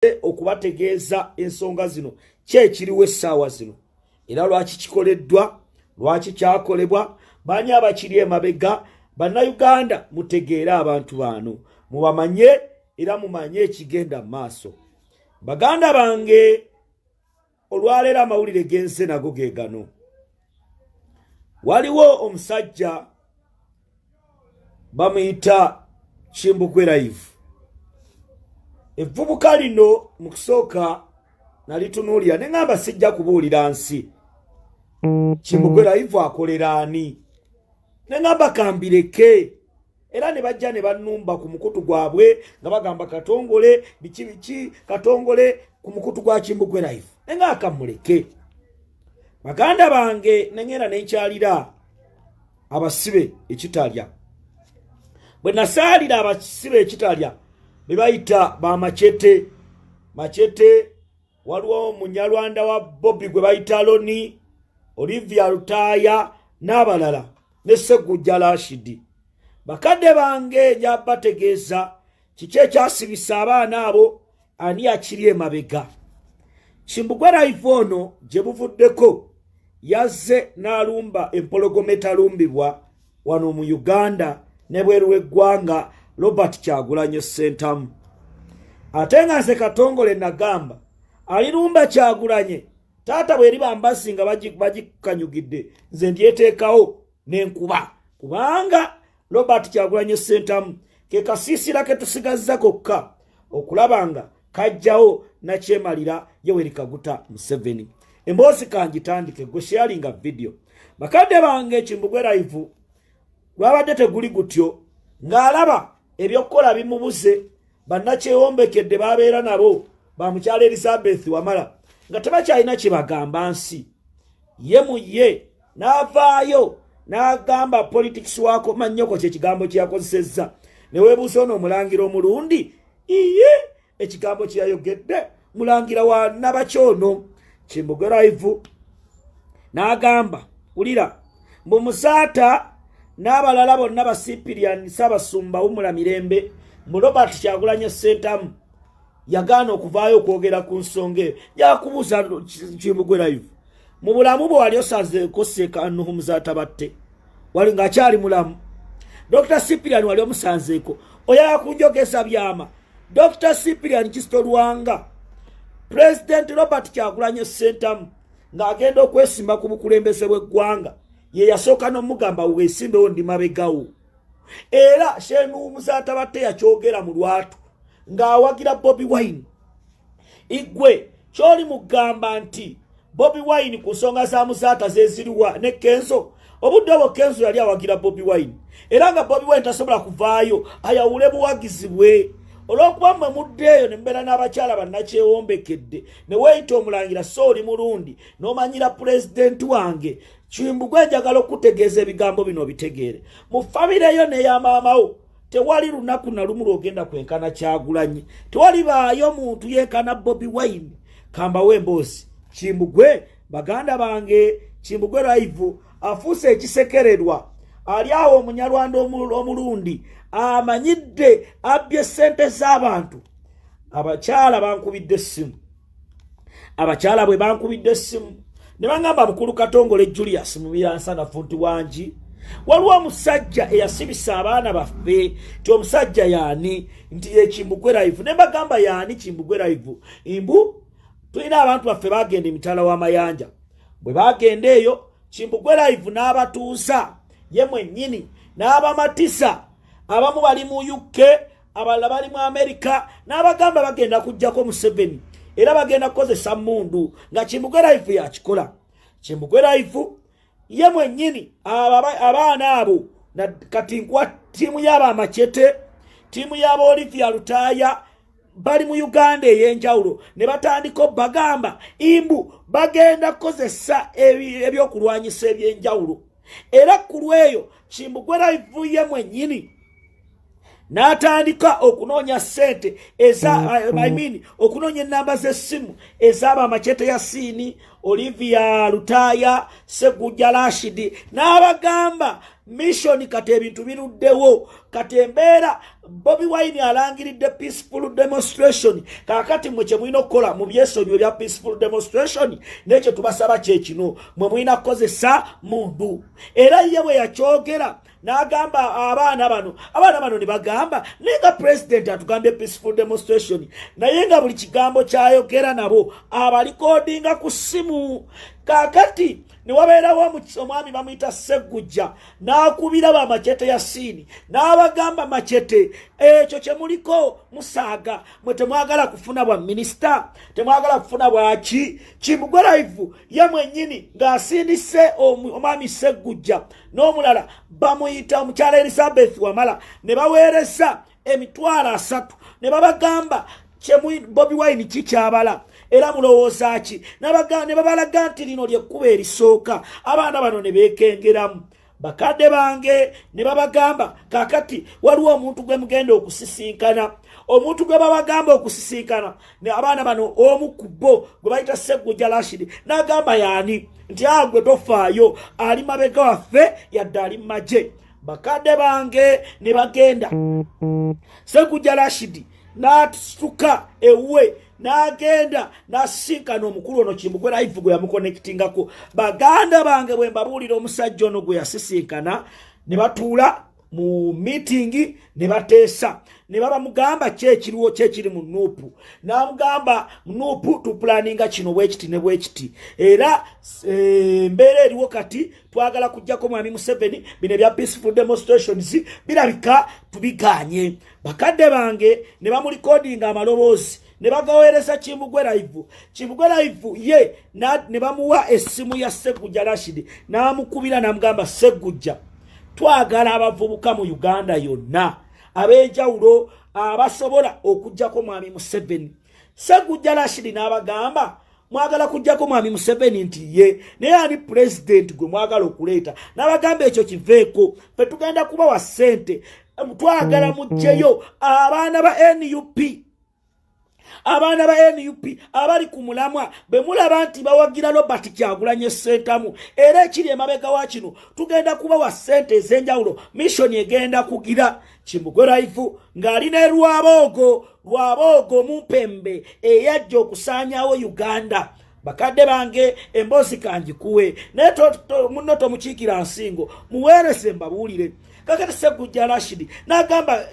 okubategeeza ensonga zino kyekiriwo essaawa zino era lwaki kikoleddwa lwaki kyakolebwa bani abakiri emabega bannayuganda mutegeere abantu bano mubamanye era mumanye ekigenda mu maaso baganda bange olwaleero amawulire gense nago ge gano waliwo omusajja bamuyita Kimbugwe Live evvubuka lino mu kusooka nalitunuulira ne ngamba sijja kubuulira nsi Kimbugwe Live akolera ani ne ngamba kambireke era ne bajja ne bannumba ku mukutu gwabwe nga bagamba katongole biki katongole ku mukutu gwa Kimbugwe Live ne nga akamuleke baganda bange nengera nenkyalira abasibe ekitalya bwe nasaalira abasibe ekitalya bebayita ba machete waliwo munyalwanda wa Bobby gwe bayita Loni Olivia Lutaya n'abalala ne Segujja Rashidi bakadde bange jabategeeza kiki ekyasibisa abaana abo ani akiri emabega Kimbugwe Live ono gye buvuddeko yazze n'alumba empologoma etalumbibwa wano mu Uganda ne bweru w'eggwanga Robert Kyagulanyi Ssentamu ate nga nze Katongole nagamba alirumba Kyagulanyi taata bwe ribambasi nga bagikanyugidde nze ndyeteekawo n'enkuba kubanga Robert Kyagulanyi Ssentamu ke kasiisira ke tusigazza kokka okulaba nga kajjawo nakyemalira Yoweri Kaguta Museveni emboozi kanjitandike gwe sharinga video bakadde bange Kimbugwe Live lwabadde teguli gutyo ng'alaba ebyokukola bimubuze bannakyewombekedde babeera nabo bamukyala Elizabeth Wamala nga tebakyalina kye bagamba nsi ye muye n'avaayo n'agamba politics wako mannyoko kyekigambo kyeyakozesezza ne weebuusa ono omulangira omulundi iye ekigambo kyeyayogedde mulangira wa Nabakyono Kimbugwe Live n'agamba ulira mbu Musaata n'abalala bonna ba Cyprian Ssaabasumba Wumula Mirembe mu Robert Kyagulanyi Ssentamu yagaana okuvaayo okwogera ku nsonga eyo yakubuuza Kimbugwe Live mu bulamu bwe wali osazeeko Seeka Nuhu Muzaata batte wali ng'akyali mulamu Dr. Cyprian wali omusanzeeko oyala kunjogeza byama Dr. Cyprian Kizito Lwanga President Robert Kyagulanyi Ssentamu ng'agenda okwesimba ku bukulembeze bw'eggwanga ye yasooka n'omugamba weesimbewo ndi mabegawo era Nuhu Muzaata batte yakyogera mu lwatu ng'awagira Bobi Wine igwe kyoli mugamba nti Bobi Wine ku nsonga za Muzaata zeziriwa ne Kenzo obudde obwo Kenzo yali awagira Bobi Wine era nga Bobi Wine tasobola kuvaayo ayawule buwagizi bwe olw'okuba mmwe muddeeyo ne mbeera n'abakyala bannakyewombekedde ne weeyita omulangira sooli mulundi n'omanyira pulezidenti wange Kimbugwe njagala okutegeeza ebigambo bino bitegeere mu famireyo n'eyamaamawo tewali lunaku na lumu lw'ogenda kwenkana Kyagulanyi tewali baayo muntu yenkana Bobi Wine kambawo emboozi Kimbugwe baganda bange Kimbugwe Live afuuse ekisekererwa ali awo omunyalwanda omulundi amanyidde abbye ssente z'abantu abakyala bankubidde essimu abakyala bwe bankubidde essimu ne bangamba mukulu Katongole Julius Mubiransa Funti Wangi waliwo omusajja eyasibisa abaana baffe ti omusajja yaani nti ye Kimbugwe Live ne bagamba yaani Kimbugwe Live imbu tulina abantu baffe bagenda emitala w'amayanja bwe bagenda eyo Kimbugwe Live n'abatuusa ye mwennyini n'abamatisa abamu bali mu UK abalala bali mu America n'abagamba bagenda kujjako Museveni era bagenda kukozesa mundu nga Kimbugwe Live yakikola Kimbugwe Live ye mwennyini abaana abo na kati nkuwa tiimu y'abamachete tiimu y'aba Olivia Lutaya bali mu Uganda ey'enjawulo ne batandika bagamba imbu bagenda kukozesa ebyokulwanyisa eby'enjawulo era ku lweyo Kimbugwe Live ye mwennyini n'atandika okunoonya ssente okunoonya ennamba z'essimu ez'aba Machete Yasin, Olivia Lutaaya, Sseggujja Rashid, n'abagamba mission kati ebintu biruddewo, kati embeera Bobi Wine alangiridde peaceful demonstration. Kakati mwe kye mulina okukola mu byesobyo bya peaceful demonstration, n'ekyo tubasaba kye kino, mwe mulina kukozesa mundu. Era ye bwe yakyogera n'agamba abaana bano ne bagamba nenga president atugambye peaceful demonstration, naye nga buli kigambo kyayogera nabo abalikodinga ku ssimu. Kakati ne wabeerawo omwami bamuyita Sseggujja n'akubira ba Machete Yasin n'abagamba Machete, ekyo kye muliko musaaga, mwe temwagala kufuna bwa minisita, temwagala kufuna bwaki. Kimbugwe Live ye mwennyini ng'asindise omwami Sseggujja n'omulala bamuyita omukyala Elizabeth Wamala ne baweereza $3,000 ne babagamba Bobi Wine kikyabala era mulowooza ki, ne babalaga nti lino lyekkuba erisooka. Abaana bano ne beekengeramu. Bakadde bange ne babagamba kakati waliwo omuntu gwe mugenda okusisinkana, omuntu gwe babagamba okusisinkana ne abaana bano omu ku bo gwe bayita Sseggujja Rashid n'agamba yaani nti agwe tofaayo, ali mabega waffe yadde ali maje. Bakadde bange ne bagenda, Sseggujja Rashid n'atuka ewe n'agenda n'asisinkana omukulu ono Kimbugwe Live gwe yamukonektingako. Baganda bange bwe mbabuulira omusajja ono gwe yasisinkana, ne batuula mu meeting ne bateesa, ne babamugamba kyekiriwo kyekiri mu Nuupu, n'amugamba Nuupu tupulaninga kino bwekiti ne bwekiti, era embeera eriwo kati twagala kujjako mwami Museveni, bino bya peaceful demonstrations birabika tubiganye. Bakadde bange ne bamulikodinga amaloboozi ne bagaweereza Kimbugwe Live. Kimbugwe Live ye ne bamuwa essimu ya Sseggujja Rashid n'amukubira n'amugamba Sseggujja, twagala abavubuka mu Uganda yonna ab'enjawulo abasobola okujjako mwami Museveni. Sseggujja Rashid n'abagamba mwagala kujjako mwami Museveni nti ye naye ani president gwe mwagala okuleeta, n'abagamba ekyo kiveeko, fe tugenda kubawa ssente, twagala mujjeyo abaana ba NUP. Abaana ba NUP abali ku mulamwa be mulaba nti bawagira Robert Kyagulanyi Ssentamu, era ekiri emabega wa kino tugenda kubawa ssente ez'enjawulo, mission egenda kugira. Kimbugwe Live ng'alina lwaboogo mu Mpembe eyajja okusaanyawo Uganda. Bakadde bange emboozi kangikuwe naye munno tomukiikira nsingo, muweerese mbabuulire. Kakati Sseggujja Rashid n'agamba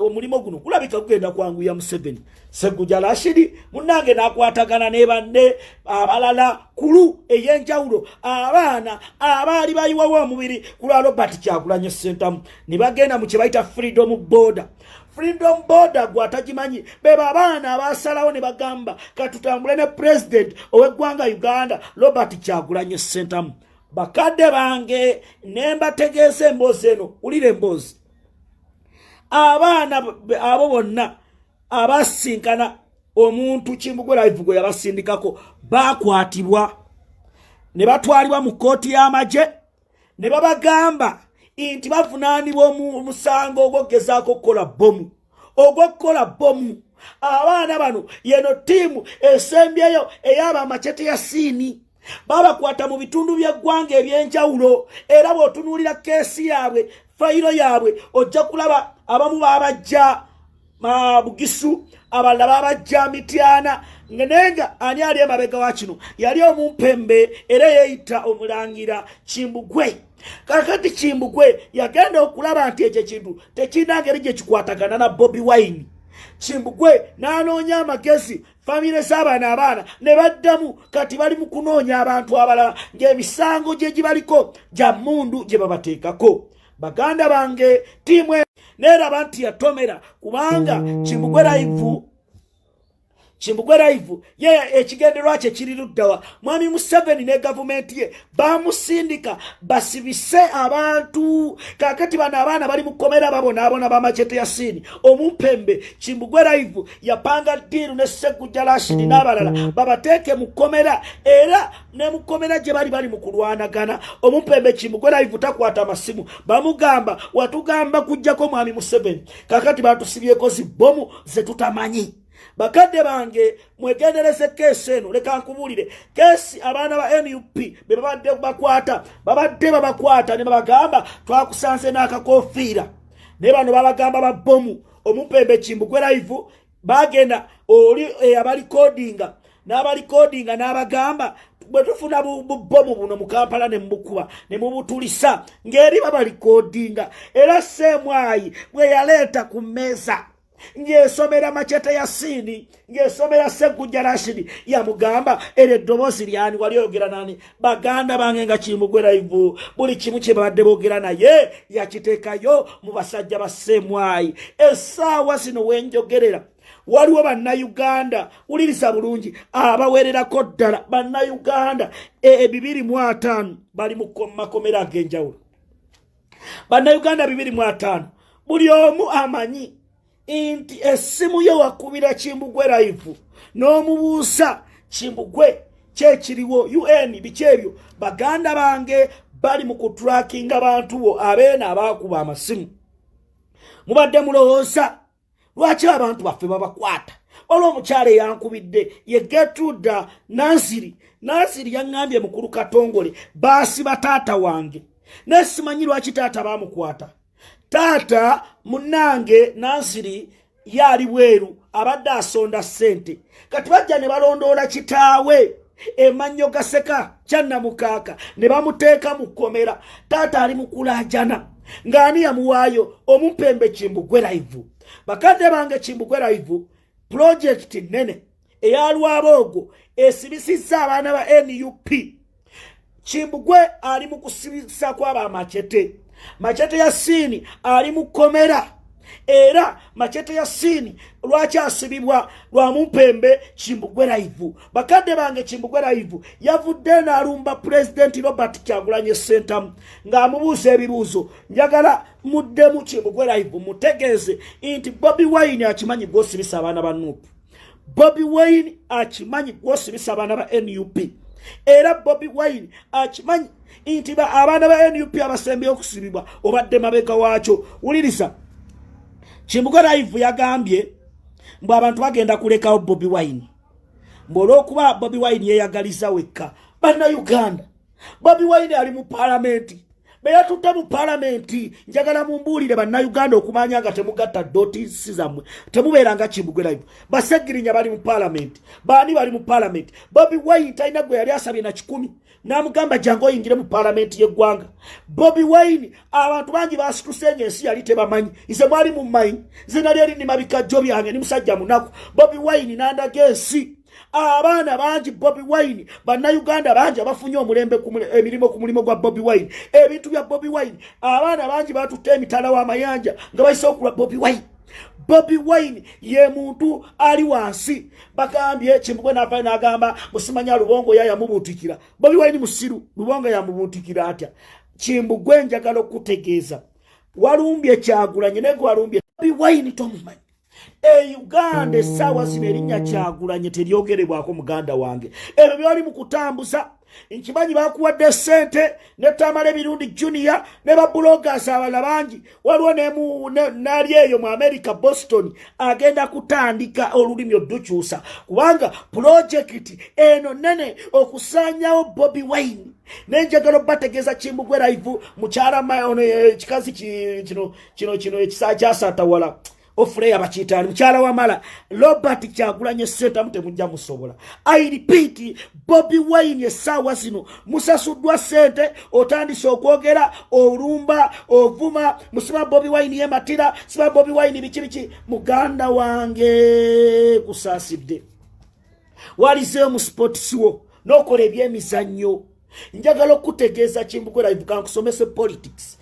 omulimu guno kulabika kugenda kwanguya Museveni. Sseggujja Rashid munnange n'akwatagana ne banne abalala kulu ey'enjawulo, abaana abaali bayiwawo omubiri ku lwa Robert Kyagulanyi Ssentamu, ne bagenda mu kye bayita Freedom Border. Freedom Border gwatagimanyi beba abaana abasalawo ne bagamba katutambule ne president ow'eggwanga Uganda Robert Kyagulanyi Ssentamu. Bakadde bange nembategeeza emboozi eno, ulire emboozi. Abaana abo bonna abasinkana omuntu Kimbugwe Live gwe yabasindikako bakwatibwa ne batwalibwa mu kkooti y'amagye ne babagamba nti bavunaanibwa omusango ogw'okugezaako okukola bomu. Abaana bano yeno ttiimu esembyeyo ey'aba Machete Yasin babakwata mu bitundu by'eggwanga eby'enjawulo, era bw'otunuulira keesi yaabwe, fayiro yaabwe, ojja kulaba abamu baabajja Bugisu, abalala baabajja Mityana. Nenga ani ali emabega wa kino yali Omumpembe era yeeyita Omulangira Kimbugwe. Kakati Kimbugwe yagenda okulaba nti ekyo kintu tekirina ngeri gye kikwatagana na Bobi Wine. Kimbugwe n'anoonya amagezi, famire z'abaana ne baddamu kati bali mu kunoonya abantu abalala ng'emisango gye gibaliko gya mmundu gye babateekako. Baganda bange tiimu neraba nti yatomera kubanga Kimbugwe Live Chimbugwe live ye ekigenderwa kye kiri luddawa mwami Museveni ne government ye bamusindika basibise abantu kakati bana abaana bali mukomera babona bamachete ya sini Omumpembe Chimbugwe live yapanga diru ne Ssekujja Rashid n'abalala babateeke mukomera era ne mukomera gye bali mukulwanagana Omumpembe Chimbugwe live takwata masimu bamugamba watugamba kujjako mwami Museveni kakati batusibyeko zibomu ze tutamanyi bakadde bange mwegendereze kesi eno leka nkubulire kesi abaana ba NUP babadde babakwata ne babagamba twakusanze n'akakofiira ne bano babagamba babomu Omumpembe Chimbugwe live bagenda oli abali codinga n'abagamba bwe tufuna bomu buno mu Kampala ne mbukuba ne mubutulisa ngeri babali codinga era Semwayi bwe yaleeta ku meza ngesomera machete ya sini ngesomera Ssekujja Rashid ya mugamba ere dobosi lyani wali oyogera nani baganda bange nga Chimbugwe live buli kimu kye babadde boogera naye yakiteekayo mu basajja ba Semwayi essaawa zino wenjogerera waliwo bannayuganda uliriza bulungi abawererako ddala bannayuganda 205 bali mu makomera ag'enjawulo bannayuganda 205 buli omu amanyi inti esimu yo wakubira Chimbugwe live n'omubuusa Chimbugwe kyekiriwo UN bikyebyo baganda bange bali mu kutracking abantu bo abeena abakuba amasimu mubadde mulowooza lwaki abantu baffe babakwata olw'omukyala yankubidde ye Gertrude Nansiri yaŋŋambye mukulu Katongole baasiba taata wange nesimanyi lwaki taata bamukwata taata munange Nansiri yali bweru abadde asonda ssente kati bajja ne balondoola kitaawe emannyo gaseka kyannamukaaka ne bamuteeka mu kkomera taata ali mukulajana ng'ani yamuwaayo Omumpembe Chimbugwe live bakadde bange Chimbugwe live project nene eyalwabogo esibisizza abaana ba NUP Chimbugwe ali mu kusibisa kw'aba machete ya sini ali mu kkomera era machete ya sini lwaki asibibwa lwa Mumpembe Chimbugwe live bakadde bange Chimbugwe live yavudde n'alumba President Robert Kyagulanyi Ssentamu ng'amubuuza ebibuuzo njagala muddemu Chimbugwe live mutegeeze nti Bobi Wine akimanyi gw'osibisa abaana ba NUP Bobi Wine akimanyi gw'osibisa abaana ba NUP era Bobi Wine akimanyi nti abaana ba NUP abasembye okusibibwa obadde mabega waakyo wuliriza Chimbugwe live yagambye mbu abantu bagenda kulekawo Bobi Wine olw'okuba Bobi Wine yeyagaliza wekka bannayuganda Bobi Wine ali mu palamenti beyatutte mu palamenti njagala mumbuulire bannayuganda okumanya nga temugatta dotisi zammwe temubeera nga Chimbugwe live basegirinya bali mu palamenti baani bali mu palamenti Bobi Wine talina gwe yali asabye na 10 n'amugamba jangu oyingire mu palamenti y'eggwanga Bobi Wine abantu bangi basitusenga ensi yali tebamanyi nze mwali mu mmanyi nze nali eri nnima bikajjo byange ni musajja munaku Bobi Wine n'andaga ensi abaana bangi Bobi Wine bannayuganda bangi abafunye omulembe emirimu ku mulimo gwa Bobi Wine ebintu bya Bobi Wine abaana bangi batutte emitala w'amayanja nga bayise okulwa Bobi Wine Bobi Wine ye muntu ali wansi bagambye Chimbugwe n'ava n'agamba musimanya Lubongo yamubuutikira Bobi Wine musiru Lubongo yamubuutikira atya Chimbugwe njagala okutegeeza walumbye Kyagulanyi ne walumbye Bobi Wine tomumanyi Uganda essaawa zino erinnya Kyagulanyi teryogerebwako muganda wange ebyo byali mu kutambuza nkimanyi bakuwadde ssente ne Tamale Birundi Junior ne babuloggers abalala bangi waliwo nali eyo mu America Boston agenda kutandika olulimi oddukyusa kubanga projekiti eno nene okusaanyawo Bobi Wine nenjagala bategeeza Chimbugwe live mukyala kikazi kino ekisaa kyasatawala ofure abachitani mchala wa mala Robert Kyagulanyi Ssentamu temujja musobola I repeat Bobi Wine sawa zino musasudwa sente otandise okwogera olumba ovuma musima Bobi Wine yematira sima Bobi Wine bikibiki muganda wange kusasidde walize mu sports wo nokola ebyemizannyo njagala okutegeeza Chimbugwe live kankusomese politics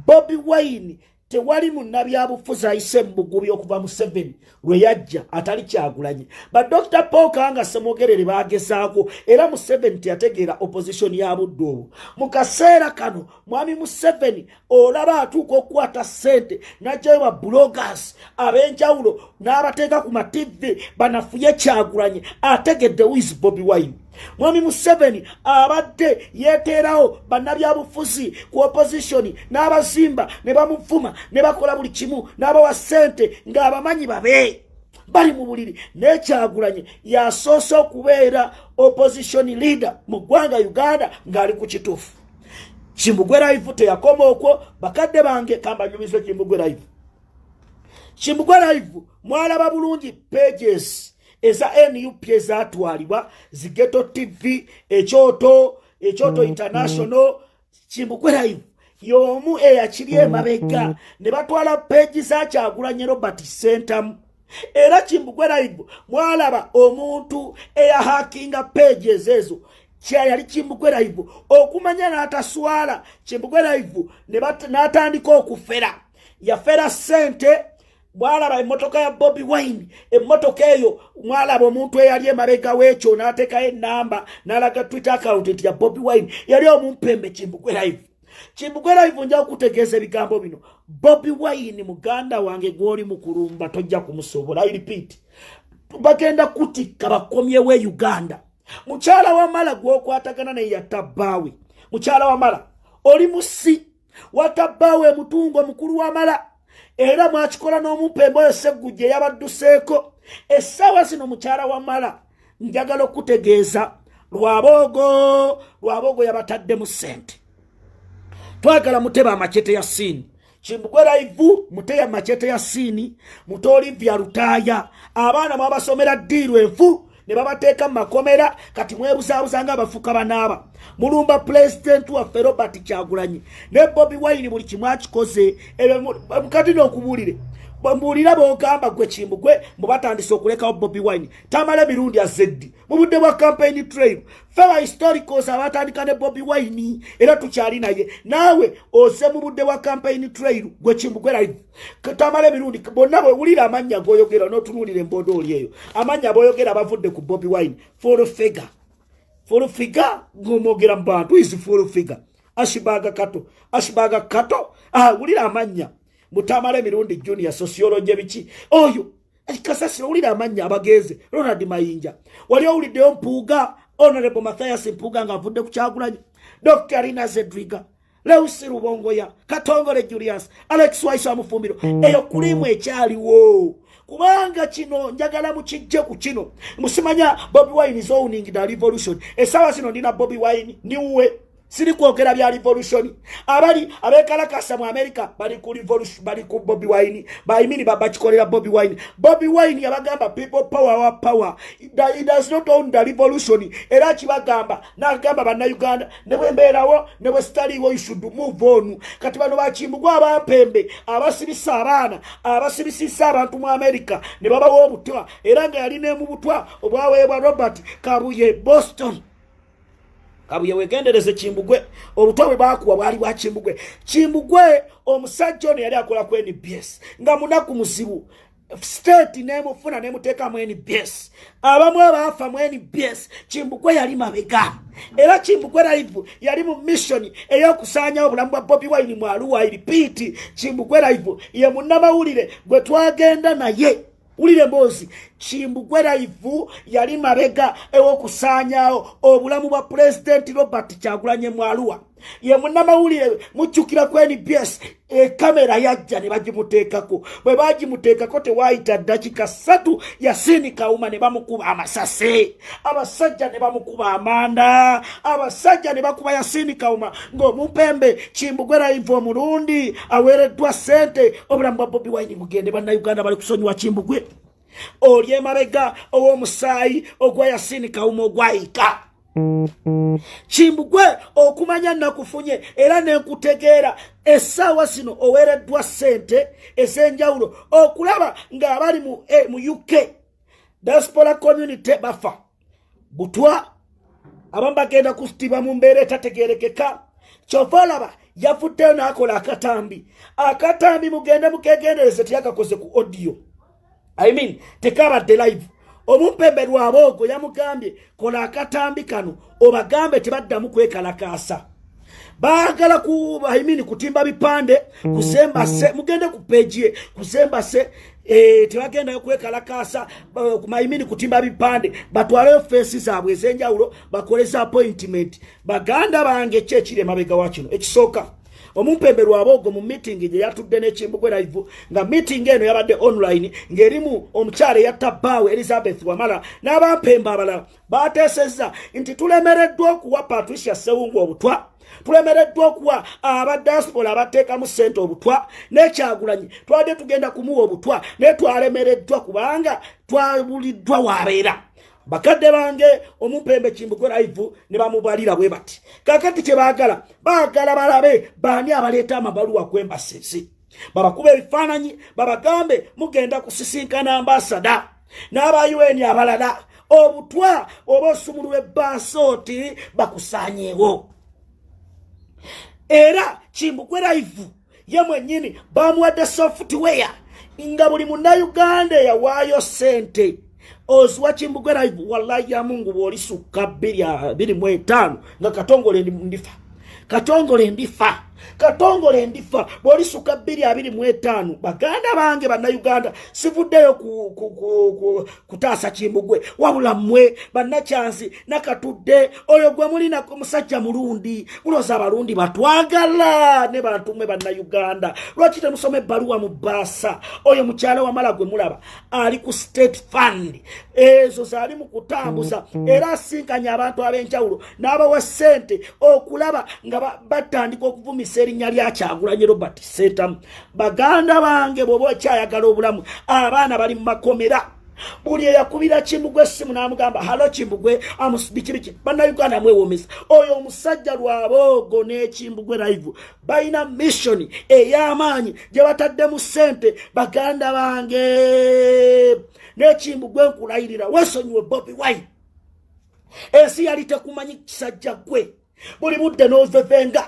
Bobi Wine tewali munnabyabufuzi ayise mu bugubi okuva mu 7 lwe yajja atali Kyagulanyi. Ba Dr. Paul Kanga Semogerere bagezaako era mu 7 teyategeera opposition ya budde obwo. Mu kaseera kano mwami mu 7 olaba atuuka okukwata ssente n'ajjayo bloggers ab'enjawulo n'abateeka ku ma-TV banafuye Kyagulanyi ategedde wiz Bobi Wine. Mwami Museveni abadde yeteerawo bannabyabufuzi ku opposition n'abazimba ne bamuvuma ne bakola buli kimu n'abawa ssente ng'abamanyi babe bali mu buliri. Ne Kyagulanyi yasoose okubeera opposition leader mu ggwanga Uganda ng'ali ku kituufu. Kimbugwe Live teyakoma okwo bakadde bange kamba nyumize Kimbugwe Live. Kimbugwe Live mwalaba bulungi pages eza NUP ezatwalibwa Zigeto TV, Ekyoto International. Kimbugwe Live y'omu eyakiri emabega ne batwala page za Kyagulanyi Robert Center. Era Kimbugwe Live mwalaba omuntu eyahakinga pages ezo yali Kimbugwe Live okumanya n'ataswala. Kimbugwe Live n'atandika okufera, yafera ssente. Mwalaba emmotoka ya Bobi Wine, emmotoka eyo mwalaba omuntu eyali emabega w'ekyo n'ateekayo ennamba n'alaga Twitter account ya Bobi Wine yali omumpembe Kimbugwe Live. Kimbugwe Live nja okutegeeza ebigambo bino. Bobi Wine muganda wange gw'oli mu kulumba tojja kumusobola. I repeat, bagenda kutikka bakomyewo e Uganda. Mukyala wa Mala gw'okwatagana ne yatabaawe. Mukyala wa Mala oli musi watabaawe mutungo mukulu wa Mala. Era mwakikola n'omumpembe oyo Sseggujja yabadduseeko. Essaawa zino mukyala wa Mala njagala okutegeeza Lwabogo yabatadde mu ssente. Twagala muteba amachete ya sini. Kimbugwe Live muteya machete ya sini. Muto Olivia Lutaaya abaana mwabasomera ddiiru enfu ne babateeka mu makomera kati mwebuzaabuza ng'abafuka banaaba. Mulumba president waffe Robert Kyagulanyi ne Bobi Wine buli kimu akikoze. Mukati n'okubuulire bambuulira b'ogamba gwe Kimbugwe mubatandise okulekawo Bobi Wine tamala mirundi azeddi mu budde bwa campaign trail. Feba historicals abatandika ne Bobi Wine era tukyali naye. Naawe oze mu budde bwa campaign trail gwe Kimbugwe Live tamala mirundi bonna bwe wulira amannya g'oyogera n'otunuulira embodo oli eyo amannya b'oyogera bavudde ku Bobi Wine. Full figure ng'omwogera mu bantu is full figure. Ashibaga Kato wulira amannya Mutamale mirundi junior sociology biki oyo kasasi ulira amanya abagenze Ronald Mayinja wali owuliddeyo Mpuuga Honorable Mathias Mpuuga ng'avudde ku Kyagulanyi, Dr. Rina Zedriga, Leusi Rubongoya, Katongole Julius, Alex Waisa Mufumbiro. Eyo kulimu ekyaliwo kubanga kino njagala mukijje ku kino musimanya Bobi Wine is owning the revolution. Esawa sino ndina Bobi Wine niwe siri kwogera bya revolution. Abali abekalakasa mu America bali ku revolution, bali ku Bobi Wine, bayimini babachikolera Bobi Wine. Bobi Wine yabagamba people power. He does not own the revolution. Era kibagamba n'agamba banna Uganda ne bwembeerawo ne bwe sitaliwo you should move on. Kati bano bakimbugwa abampembe abasibisa abaana abasibisisa abantu mu America ne babawo obutwa era nga yali ne mu butwa obwaweebwa Robert Kabuye Boston. Kabuye wegendereze Kimbugwe obutwa bwe bakuwa bwali bwa Kimbugwe. Kimbugwe omusajja ono yali akola ku NBS nga munaku musibu state nemufuna nemuteeka mu NBS abamu abafa mu NBS. Kimbugwe yali mabega era Kimbugwe Live yali mu mission ey'okusaanya obulamu bwa Bobi Wine mu Arua. I repeat, Kimbugwe Live ye munnamawulire gwe twagenda naye ulire mbozi. Kimbugwe Live yali mabega ew'okusaanyaawo obulamu bwa President Robert Kyagulanyi mu Arua. Ye munnamawulire mujjukira ku NBS kamera yajja ne bagimuteekako. Bwe bagimuteekako tewaayita ddakiika 3 Yasini Kawuma ne bamukuba amasase. Abasajja ne bamukuba amanda. Abasajja ne bakuba Yasini Kawuma ng'omumpembe Kimbugwe Live omulundi aweereddwa ssente. Obulamu bwa Bobi Wine mugende bannayuganda bali kusonyiwa Kimbugwe. Oli emabega ow'omusaayi ogwa Yasini Kawuma ogwayika. Kimbugwe okumanya nakufunye era nenkutegeera essaawa sino oweereddwa ssente ez'enjawulo okulaba ng'abali mu UK diaspora community bafa butwa abamu bagenda kusitiba mu mbeera etategeerekeka. Kyova olaba yafuddeyo n'akola akatambi mugende mukegendereze teyakakoze ku audio tekabadde live. Omumpembe Lwabogo yamugambye kola akatambi kano obagambe tebaddamu kwekalakaasa. Baagala kutimba bipande kusemba se mugende ku page ye kusemba se tebagenda kwekalakaasa kutimba bipande batwale face zaabwe ezenjawulo bakoleza appointment. Baganda bange kyekire mabega wakino ekisooka Omumpembe Lwabogo mu meeting gye yatudde n'Ekimbugwe live nga meeting eno yabadde online ng'erimu omukyala yattabbaawe Elizabeth Wamala n'abampembe abalala bateesezza nti tulemereddwa okuwa Patricia Sewungu obutwa, tulemereddwa okuwa abadiaspora abateekamu ssente obutwa, n'Ekyagulanyi twadde tugenda kumuwa obutwa naye twalemereddwa kubanga twabuliddwa wabeera. Bakadde bange Omumpembe Kimbugwe live ne bamubalira bwe bati kakati kye baagala balabe baani abaleeta amabaluwa ku embassy babakuba ebifaananyi babagambe mugenda kusisinkana ambasada n'aba UN abalala obutwa oba osumulu w'ebbasooti bakusaanyeewo. Era Kimbugwe live ye mwennyini bamuwadde software nga buli Munnayuganda yawaayo ssente Ozwa Kimbugwe live wallahi ya Mungu bwolisuka 2.5 nga Katongole ndifa bwolisuka 2.5. Baganda bange Bannayuganda sivuddeyo kutaasa Kimbugwe wabula mmwe bannakyansi nakatudde oyo gwe mulina ku musajja mulundi muloza abalundi batwagala ne bantu mmwe Bannayuganda lwaki temusome ebbaluwa mu bbaasa oyo mukyala Wamala gwe mulaba ali ku state fund ezo zaali mu kutambuza era asinkanya abantu ab'enjawulo n'abawa ssente okulaba nga batandika okuvumisa erinnya lya Kyagulanyi Robert Sentamu. Baganda bange bw'oba okyayagala obulamu abaana bali mu makomera buli eyakubira Kimbugwe essimu n'amugamba halo Kimbugwe amusibikibiki Bannayuganda mwewomesa oyo omusajja Lwabogo n'Ekimbugwe live balina mission ey'amaanyi gye bataddemu ssente. Baganda bange n'Ekimbugwe nkulayirira weesonyiwe Bobi Wine ensi yali tekumanyi kisajja gwe buli budde n'ovevenga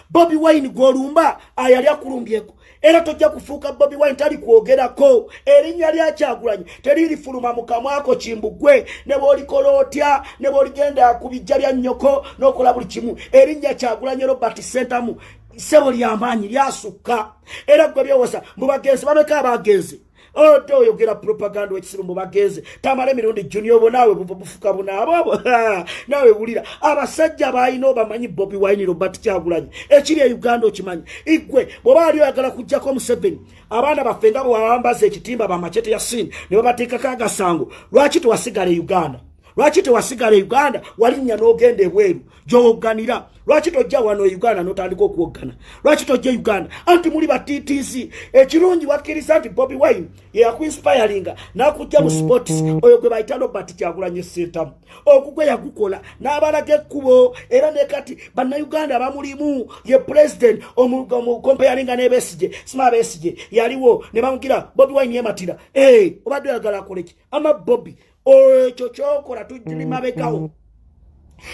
Bobi Wine gwolumba ayali akulumbyeko era tojja kufuuka Bobi Wine tali kwogerako erinnya lya Kyagulanyi teririfuluma mu kamwako Kimbugwe ne bw'olikola otya ne bw'oligenda ku bijja bya nnyoko n'okola buli kimu erinnya Kyagulanyi Robert Sentamu ssebo ly'amaanyi lyasukka era gwe byowosa mbu bagenzi babeka abagenzi oto oyogera propaganda wekisiru mu bagenzi tamale mirundi junior bo nawe bufuka bunabo nawe bulira abasajja bayino bamanyi Bobi Wine Robert Kyagulanyi ekiri e Uganda okimanyi igwe bwoba ali oyagala kujjako mu 7 abaana bafenga bo bawambaza ekitimba bamachete ya sin ne babateeka kagasango lwaki tuwasigale Uganda walinnya n'ogenda ebweru gy'oganira lwaki tojja wano Uganda n'otandika okuwoggana lwaki tojja Uganda anti muli batitiisi ekirungi wakkiriza nti Bobi Wine yakuinspiringa n'akujja mu sports oyo gwe bayita Robert Kyagulanyi Sentamu okugwe yagukola n'abalaga ekkubo era ne kati Bannayuganda bamulimu ye president comparinga ne Besigye yaliwo ne bamugira Bobi Wine yematira obadde oyagala akoleki ama Bobi ekyo kyokola tujjiri mabekawo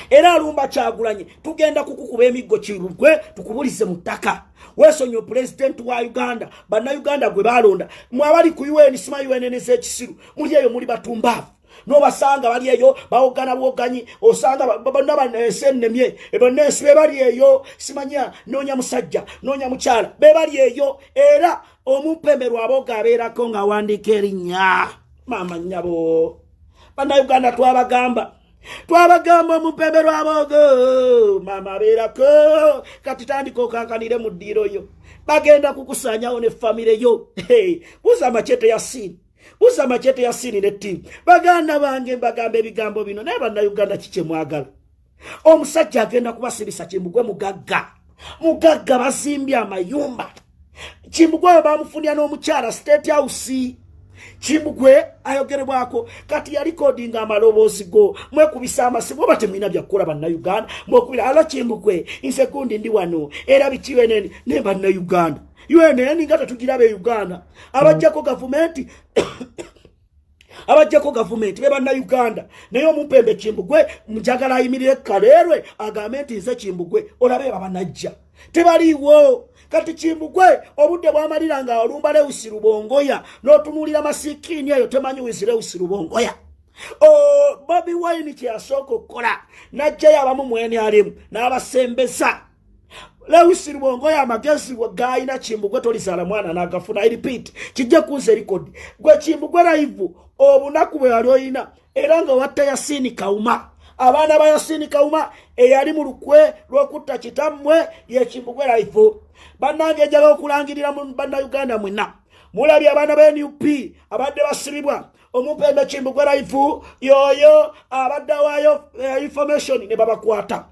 era alumba Kyagulanyi tugenda kukukuba emiggo Kimbugwe tukubulize mu ttaka weesonyo president wa Uganda Bannayuganda gwe balonda mwabali ku UN sima UN n'ekisiru muli eyo muli batumbaavu n'obasanga bali eyo bawogana bwoganyi osanga bannabanesennemye ebonnensi be bali eyo simanya noonya musajja noonya mukyala be bali eyo era Omumpembe Lwabogo abeerako ng'awandiika erinnya mama nnyabo Bannayuganda twabagamba Omumpembe Lwabogo mama abeerako kati tandika okankanire mu ddiiro yo bagenda kukusaanyawo ne famire yo buza amachete ya sini ne ttiimu. Baganda bange mbagamba ebigambo bino naye Bannayuganda kiki mwagala omusajja agenda kubasibisa Kimbugwe mugagga basimbye amayumba Kimbugwe bamufunira n'omukyala State House Kimbugwe ayogerebwako kati ya recording amaloboozi go mwekubisa amasimu oba temulina byakukola Bannayuganda mwekubira alo Kimbugwe insekundi ndi wano era bikiweneni ne Bannayuganda UNN nga tetugirabe Uganda abajjako gavumenti abajjako gavumenti be bannayuganda naye omupembe Kimbugwe njagala ayimirire Kaleerwe agambe nti nze Kimbugwe olabe babanajja tebaliiwo kati Kimbugwe obudde bwamalira nga olumba Lewisi Rubongoya n'otunuulira masikiini eyo temanyi wizi Lewisi Rubongoya. Bobi Wine kyeyasooka okukola n'ajjayo abamu mu NRM n'abasembesa Lewisi Rubongoya amagezi gayina Kimbugwe tolizaala mwana n'agafuna. I repeat kijja kunze record gwe Kimbugwe live obunaku bwe yali oyina era nga watta Yasini Kauma abaana ba Yasini Kauma eyali mu lukwe lw'okutta kitammwe ye Kimbugwe live. Bannange njagala okulangirira mu bannayuganda mwenna mulabye abaana ba NUP abadde basibibwa omupembe Kimbugwe live yoyo abadde waayo information ne babakwata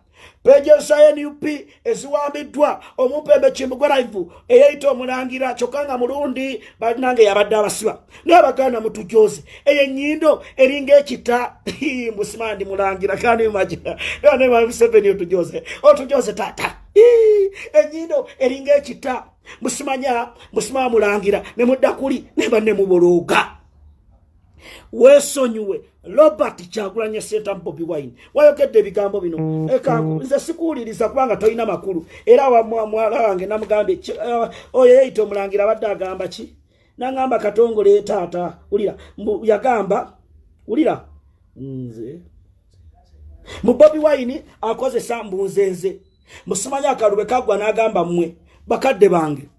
pages za NUP eziwambiddwa omupembe Kimbugwe live eyayita omulangira kyokka nga mulundi bannange yabadde abasiba n'abaganda mutujoze eyenyindo eringa ekita musimandi mulangira kandi majina ne Museveni otujoze tata enyindo eringa ekita musimama mulangira ne muddakuli ne banne mubologa. Weesonyiwe Robert Kyagulanyi Ssentamu Bobi Wine wayogedde ebigambo bino ekangu nze sikuwuliriza kubanga tolina makulu era mwala wange namugambye oyo yeyita omulangira abadde agamba ki nangamba katongole taata ulira yagamba ulira nze mu Bobi Wine akozesa mbunzenze musimanya akalube kagwa n'agamba mmwe bakadde bange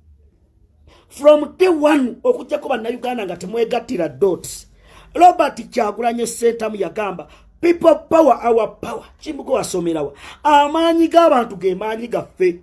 from day one okujjako bannayuganda nga temwegattira dots. Robert Kyagulanyi Ssentamu yagamba people power our power. Kimbugwe wasomerawa amaanyi g'abantu ge maanyi gaffe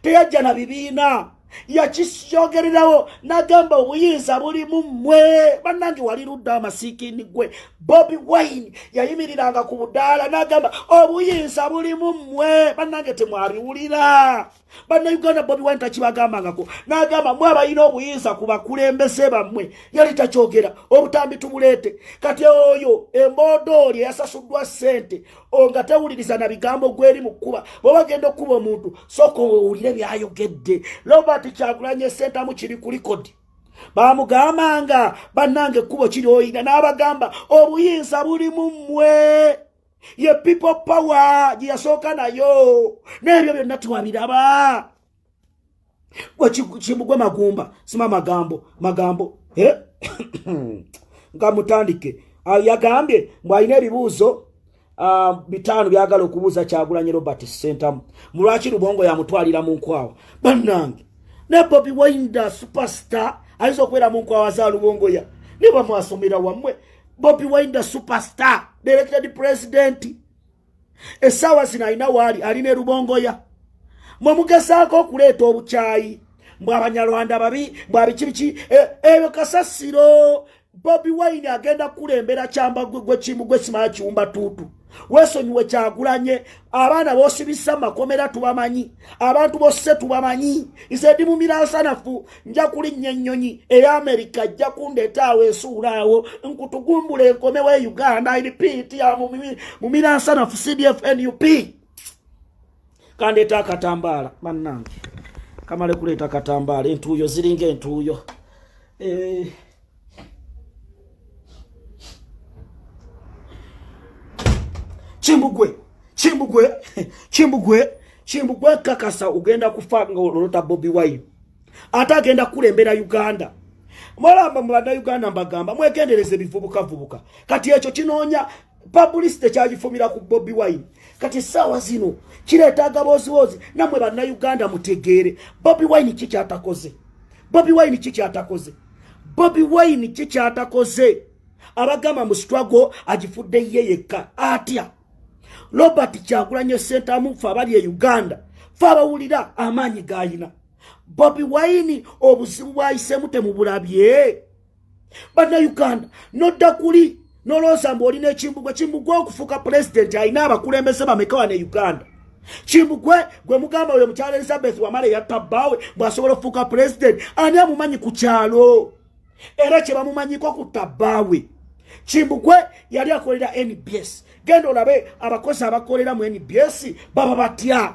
teyajja na bibiina yakisyogererawo n'agamba obuyinza buli mu mmwe. Bannange wali ludda amasiikini gwe Bobi Wine yayimiriranga ku budaala n'agamba obuyinza buli mu mmwe. Bannange temwabiwulira bannayuganda Bobi Wine takibagambangako n'agamba mwe abalina obuyinza ku bakulembeze bammwe yali takyogera obutambi tubuleete. Kati oyo embodooli yasasuddwa ssente nga tewuliriza na bigambo gweri mu kkuba bw'oba genda okkuba omuntu sooka owulire byayogedde. Robert Kyagulanyi Ssentamu kiri ku likodi bamugambanga bannange ekkubo kiri oyina n'abagamba obuyinza buli mu mmwe ye people power gye yasooka nayo n'ebyo byonna tiwabiraba. Kimbugwe magumba sima magambo nga mutandike yagambye mbwalina ebibuuzo bitano byagala okubuuza Kyagulanyi Robert Ssentamu mulwaki Rubongo yamutwalira mu nkwawa. Bannange ne Bobi Wine superstar ayinza okubeera mu nkwawa za Rubongoya ne bamwasomera wammwe. Bobi Wine superstar elected president essaawa zino alina waali alina Rubongoya mwe mugezaako okuleeta obukyayi mbw abanyarwanda babi bwabikibiki ebyo kasasiro. Bobi Wine agenda kulembera kyamba gwe Kimbugwe simaya kiwumba tuutu. Weesonyiwe Kyagulanyi abaana boosibisa makomera tubamanyi abantu bosse tubamanyi nze ndi mumiransanafu nja kulinnya ennyonyi ey'Amerika ajja kundeeta awo esuulaawo nkutugumbula enkomewo e Uganda. I repeat ya mumiransanafu CDF NUP kandeeta akatambaala bannange kamale kuleeta akatambaala entuuyo ziringa entuuyo Kimbugwe kakasa ugenda kufa nga olota Bobi Wine ate agenda kulembera Uganda. Mulamba mu Uganda mbagamba mwegendereze bivubuka kati ekyo kinoonya publicity kyagifumira ku Bobi Wine. Kati sawa zino kireetaaga booziwoozi namwe bannayuganda mutegeere Bobi Wine kikyatakoze. Bobi Wine kikyatakoze abagamba mu struggle agifudde ye yekka atya. Robert Kyagulanyi Ssentamu fa abali e Uganda fa abawulira amaanyi gayina. Bobi Wine obuzibu bwayisemu temubulabye. Bannayuganda nodda kuli nolooza mbu olina Kimbugwe okufuuka president alina abakulembeze bameka wano e Uganda. Kimbugwe gwe mugamba oyo mukyala Elizabeth Wamale yatta bbaawe bw'asobola okufuuka president ani amumanyi ku kyalo era kye bamumanyiko kutta bbaawe. Kimbugwe yali akolera NBS. Genda olabe abakozi abakolera mu NBS baba batya.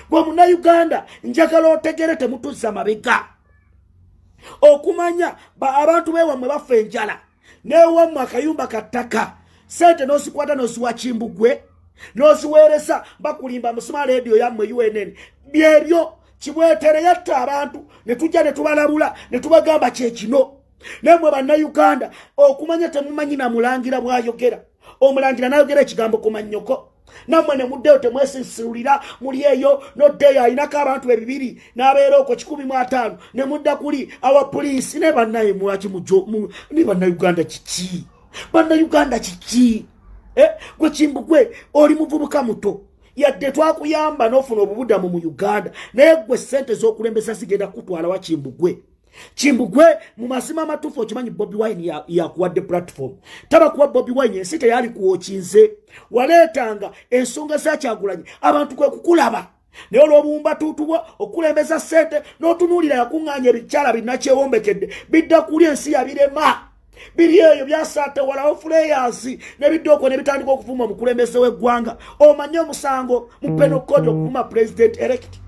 Gwe munnayuganda njagala otegere temutuzza mabega okumanya abantu bewammwe bafa enjala newa mwakayumba kataka sente nosikwata nosiwa Kimbugwe nosiweresa bakulimba musuma radio yammwe UNN byebyo kibwetere yatta abantu ne tujja ne tubalabula ne tubagamba kyekino nemwe bannayuganda okumanya temumanyi na mulangira bwayogera omulangira nayogera ekigambo kumanyoko namwe ne muddeyo temwesinsulira muli eyo noddeyo ayinako abantu bibiri n'abeera okwo 15 ne mudda kuli awa poliisi ne bannaye mwaki ne bannayuganda kiki bannayuganda kiki gwe Kimbugwe oli muvubuka muto yadde twakuyamba n'ofuna obubudamu mu Uganda naye gwe sente z'okulembesa zigenda kutwala wa Kimbugwe mu masima amatuufu okimanyi Bobi Wine yakuwadde platform taba kuwa Bobi Wine ensi teyali kuwokinze waleetanga ensonga za Kyagulanyi abantu kwe kukulaba naye olw'obuwumba tuutubwa okulembeza sente n'otunuulira yakuŋŋaanya ebikyala binnakyewombekedde bidda kuli ensi yabirema biri eyo byasaate walawo flayers ne biddoko ne bitandika okuvuma omukulembeze w'eggwanga omanye omusango mu penal code okuvuma president elect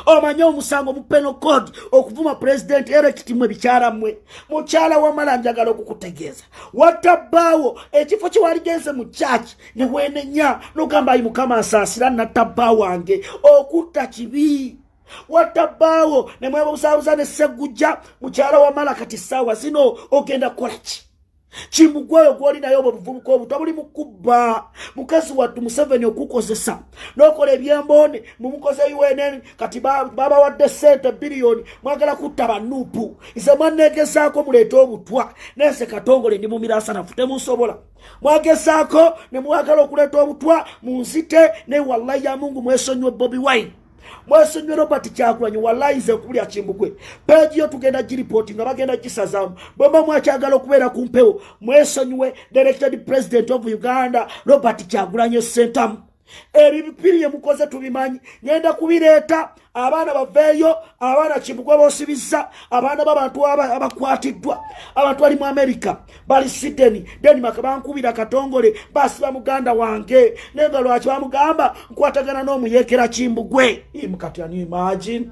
omanye omusango mu penal code okuvuma president elect mwe bikyala mmwe mukyala wamala njagala okukutegeeza wattabbaawo ekifo kyewaligenze mu church ne weenenya n'ogamba ayi Mukama asaasira nattabbaawo wange okutta kibi wattabbaawo ne mwebuzaabuza ne Sseggujja mukyala wamala kati ssaawa zino ogenda kukola ki Kimbugwe oyo gwoli nayo obuvubuka obuto buli mukubba mukazi wattu Museveni okukozesa n'okola ebyembone mumukoze UNN kati baba wadde sente biliyoni mwagala kutta bannupu nze mwannegezaako muleeta obutwa nense Katongole ndi mumirasa nafu temunsobola mwagezaako ne mwagala okuleeta obutwa munzite ne wallahi ya Mungu mwesonywe Bobi Wine mwesonywe Robert Kyagulanyi wallahi nze okulya Kimbugwe peegi yo tugenda giripoti nga bagenda gisazaamu bwemba mwakyagala okubeera ku mpewo mwesonywe elected president of Uganda Robert Kyagulanyi Sentamu ebipiri mukoze tubimanyi ngenda kubireeta abaana baveeyo abaana Kimbugwe boosibisa abaana b'abantu abakwatiddwa abantu bali mu America bali Sydney Denmark bankubira Katongole basiba muganda wange nenga lwaki bamugamba nkwatagana n'omuyeekera Kimbugwe imukati ani imagine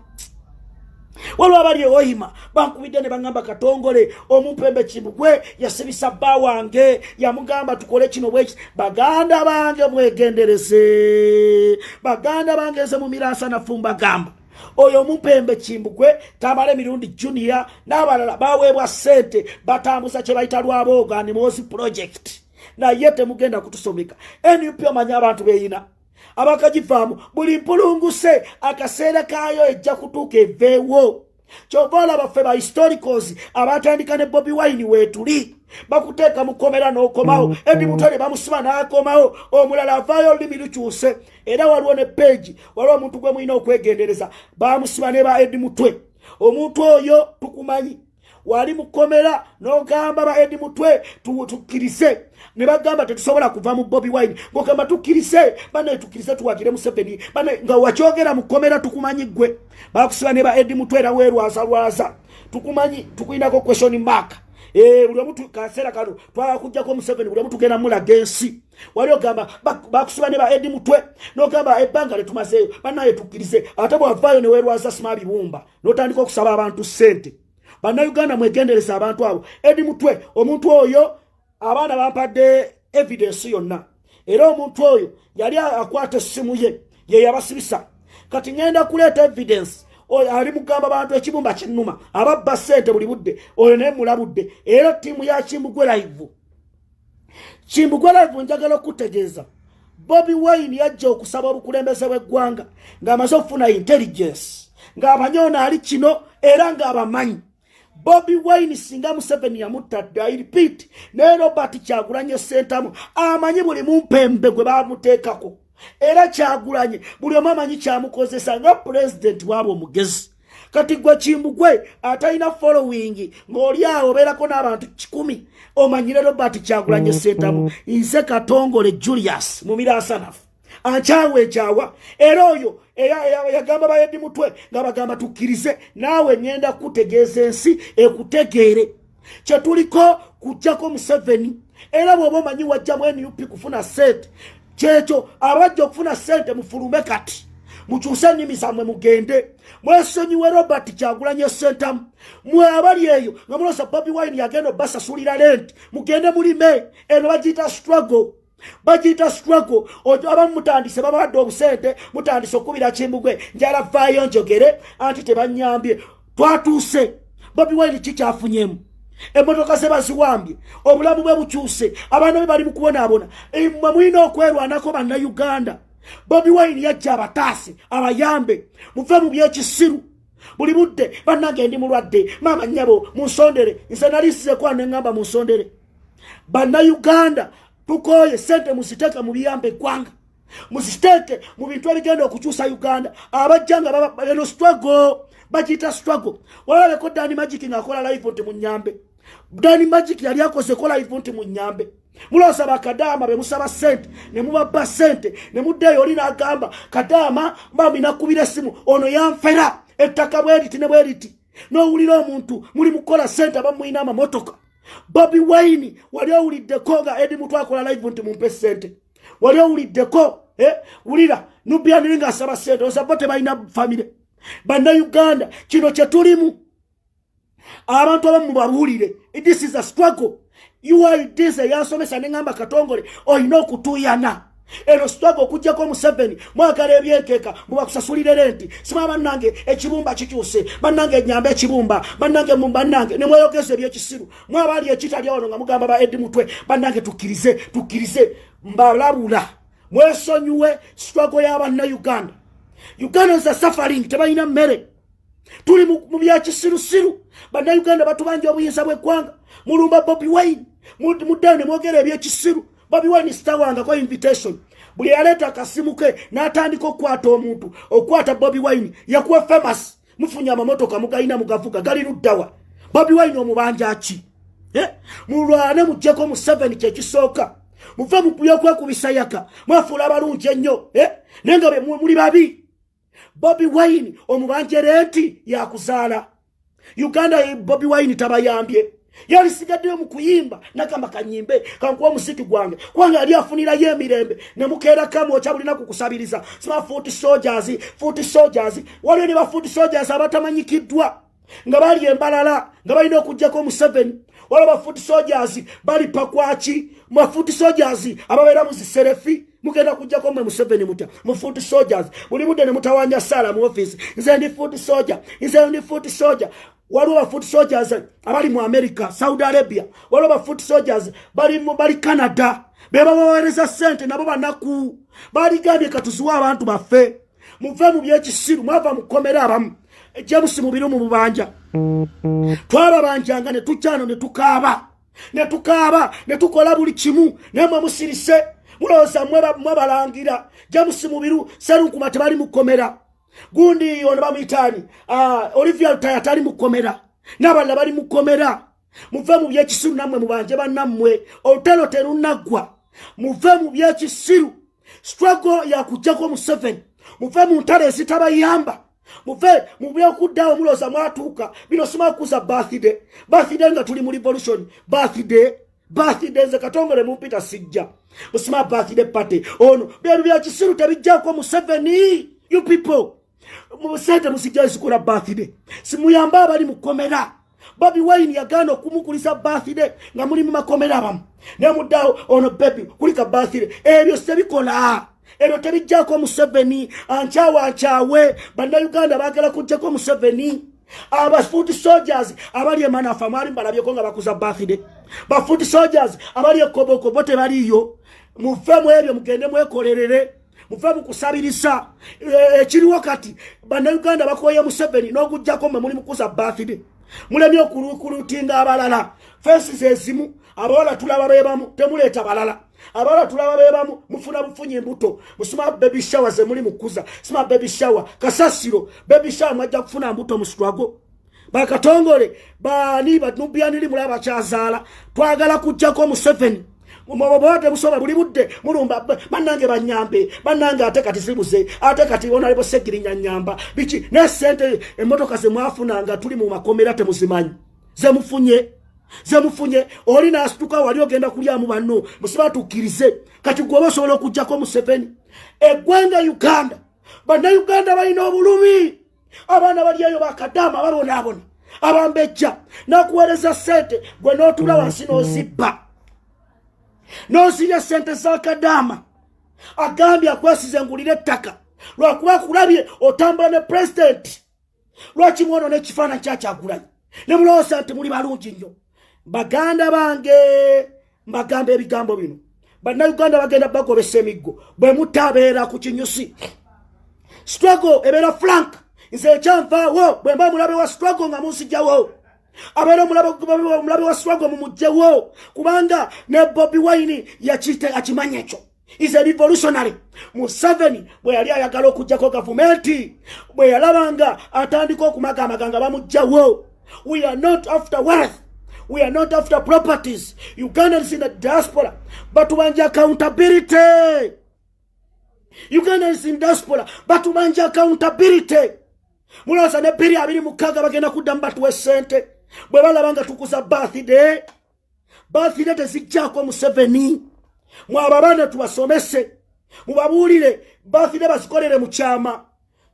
walwa bali Ohima bankubidde ne bangamba Katongole omumpembe Kimbugwe yasibisa bba wange yamugamba tukole kino bweki baganda bange mwegendereze baganda bange ze mu mirasa nafumba gamba oyo mumpembe Kimbugwe tamale mirundi junior n'abalala baweebwa sente batambuza kye bayita lwabooga ni Mozi project na yete mugenda kutusomeka NUP omanya abantu beyina abakagivaamu buli mpulunguse akaseera kaayo ejja kutuuka eveewo kyovola baffe ba historicals abatandika ne Bobi Wine weetuli bakuteeka mukomera n'okomawo Edi Mutwe bamusiba n'akomawo omulala avaayo olulimi lukyuse era waliwo ne page waliwo omuntu gwe mulina okwegendereza bamusiba ne ba Edi Mutwe omuntu oyo tukumanyi wali mukomera n'ogamba ba Edi Mutwe tukirise ne bagamba tetusobola kuva mu Bobi Wine ngokamba tukirise bane tukirise tuwagire Museveni bane nga wakyogera mukomera tukumanyi gwe bakusiba ne ba Edi Mutwe era weerwaza tukumanyi tukuyinako question mark buli omuntu kaseera kano twakujjako Museveni buli omuntu genda mulaga ensi wali ogamba bakusiba ne ba Edi Mutwe n'ogamba ebbanga letumazeeyo banaye tukirise ate bwavaayo ne weerwaza sima bibumba n'otandika okusaba abantu sente Bannayuganda mwegendereza abantu abo Edi Mutwe omuntu oyo abaana bampadde evidence yonna era omuntu oyo yali akwata essimu ye yabasibisa kati ngenda kuleeta evidence oyo ali mugamba abantu ekibumba kinnuma ababba sente buli budde oyo naye mulabudde era ttiimu ya Kimbugwe live njagala okutegeeza Bobi Wine yajja okusaba obukulembeze bw'eggwanga ng'amaze okufuna intelligence ng'abanyoona ali kino era ng'abamanyi Bobi Wine singa Museveni yamutadde I repeat ne Robert Kyagulanyi Sentamu amanyi buli mumpembe gwe bamuteekako era Kyagulanyi buli omu amanyi kyamukozesa nga president wabo omugezi kati gwe Kimbugwe atalina following ng'oli awo obeerako n'abantu 10 omanyire Robert Kyagulanyi Sentamu nze Katongole Julius mu mirasanafu anchawe ekyawa era oyo yagamba ba Edi Mutwe nga bagamba tukkirize naawe ngenda kutegeeza ensi ekutegeere kye tuliko kujjako Museveni era bw'oba omanyi wajjamu NUP kufuna sente kyekyo abajja okufuna sente mufulume kati mukyuse nnimi zammwe mugende mwesonyiwe Robert Kyagulanyi Ssentamu mwe abali eyo nga mulosa Bobi Wine yagenda basasulira rent mugende mulime eno bagiyita struggle abamu mutandise babadde obusente mutandise okubira Kimbugwe njala vaayo njogere anti tebanyambye twatuuse Bobi Wine kikyafunyemu emotoka ze baziwambye obulamu bwe bukyuse abaana be bali mu kubonaabona mmwe mulina okwerwanako bannayuganda Bobi Wine yajja abataase abayambe muve mu byekisiru buli budde bannange ndi mulwadde maama nnyabo munsondere nze nalisize kwa neŋŋamba munsondere bannayuganda tukoye sente muziteeke mu biyambe eggwanga muziteeke mu bintu ebigenda okukyusa Uganda abajjanga eno struggle bagiyita struggle walabeko Danny Magic ng'akola live nti munyambe Danny Magic yali akoze kola live nti munyambe mulosa bakadama be musaba sente ne mubabba sente ne muddeyo oli n'agamba kadama mbambi nakubira simu ono yanfera ettaka bweriti ne bweriti n'owulira omuntu muli mukola sente abamuyina amamotoka Bobi Wine wali owuliddeko nga Eddie Mutwe akola live nti mumpe sente wali owuliddeko wulira Nubian nga asaba sente osabote balina famire bannayuganda kino kye tulimu abantu abamu babuulire this is a struggle you are this yansomesa neŋŋamba Katongole olina okutuyana eno struggle okujjako Museveni mwagala ebyenkeeka mubakusasulire renti sima bannange ekibumba kikyuse bannange ennyamba ekibumba bannange bannange ne mweyogeza ebyekisiru mwabali ekitali ono nga mugamba ba Eddie Mutwe bannange tukkirize mbalabula mwesonyiwe struggle y'abannayuganda Ugandans are suffering tebalina mmere tuli mu byakisirusiru bannayuganda batubanja obuyinza bw'eggwanga mulumba Bobi Wine muddayo ne mwogera ebyekisiru Bobi Wine sitawanga kwa invitation buli yaleeta akasimu ke n'atandika okukwata omuntu okwata Bobi Wine yakuwa famous mufunya amamotoka mugayina mugavuga gali luddawa Bobi Wine omubanja ki mulwane mujjeko Museveni kyekisooka muve mu byokwekubisa yaka mwafuula abalungi ennyo naye nga muli babi Bobi Wine omubanja renti yakuzaala Uganda Bobi Wine tabayambye yali sigaddeyo mu kuyimba nakamba kanyimbe kankuwa musiki gwange kwanga ali afunira yemirembe ne mukeera kamo kyabulina kukusabiriza sima foot soldiers waliyo ne ba foot soldiers abatamanyikiddwa nga bali embalala nga balina okujjako Museveni wala ba foot soldiers bali pakwaki ma foot soldiers ababeera mu ziserefi mugenda kujjako mwe Museveni mutya mu foot soldiers buli mudde ne mutawanya sala mu office nze ndi foot soldier waliwo ba foot soldiers abali mu America Saudi Arabia waliwo ba foot soldiers bali Canada beba bawereza sente nabo banaku bali gambye katuzuwa abantu baffe muve mu byekisiru mwava mukomera abamu James mubiru mu bubanja twababanjanga ne tukyano ne tukaaba ne tukola buli kimu nemwe musirise muloza mwabalangira James mubiru serunkuma tebali mukomera gundi ono bamitani Olivia Lutaya tali mukomera n'abalala bali mukomera muve mu byekisiru namwe mubanje bannammwe olutalo terunagwa muve mu byekisiru struggle yakujjako Museveni muve mu ntale ezitabayamba muve mu byokuddawo muloza mwatuuka bino sima kuza birthday nga tuli mu revolution birthday nze Katongole mumpita sijja musima birthday party ono byeru byekisiru tebijjako Museveni you people musente musijja zikola birthday simuyamba abali mukomera Bobi Wine yagano kumukulisa birthday nga muli mu makomera abamu ne muddawo ono baby kulika birthday ebyo sebikola ero tebijjako Museveni anchawe bannayuganda bagala kujjako Museveni aba foot soldiers abali emanafa mwali mbalabyeko nga bakuza birthday ba foot soldiers abali ekoboko bote baliyo muve mu ebyo mugende mwekolerere muve mu kusabirisa ekiriwo kati bannayuganda bakoye Museveni n'okujjako mwe muli mukuza birthday mulemye okulutinga abalala faces ezimu abawala tulaba bebamu temuleeta balala abawala tulaba bebamu mufuna bufunyi embuto musima baby shower ze muli mukuza sima baby shower kasasiro baby shower mwajja kufuna mbuto musitwago bakatongole bani banubianiri mulaba kyazaala twagala kujjako Museveni mwabote musoba buli budde mulumba bannange banyambe bannange ate kati zibuze ate kati ona lebo segirinya nyamba bichi ne sente emotoka ze mwafunanga tuli mu makomera temuzimanyi zemufunye oli nastuka wali ogenda kulya mu banno musiba tukirize kati gwoba solo kujjako Museveni eggwanga Uganda Bannayuganda balina obulumi. Abaana baliyo bakadama babona abambejja nakuwereza sente gwe n'otula wansi n'ozibba n'ozirya sente za kadama agambye akwesize ngulire ettaka lwakuba kulabye otambula ne president lwaki mwono n'ekifaananyi kyakyagulanye ne mulowooza nti muli balungi nnyo. Baganda bange mbagamba ebigambo bino, bannayuganda bagenda bagobesa emiggo bwe mutabeera ku kinyusi. Struggle ebeera frank. Nze ekyanvaawo bwe mba mulabe wa struggle nga munsijawo, abeera mulabe wa struggle mumugjewo, kubanga ne Bobi Wine akimanya ekyo. Is a revolutionary. Museveni bwe yali ayagala okujjako gavumenti bwe yalabanga atandika okumagamaga bamugjawo. We are not after wealth. We are not after properties. Ugandans in the diaspora batubanja accountability. Ugandans in diaspora batubanja accountability. Mulowooza ne biri abiri mukaga bagenda kuddamu batuwe ssente bwe balabanga tukuza birthday tezijjaako Museveni. Mwababana tubasomese mubabuulire birthday bazikolere mu kyama,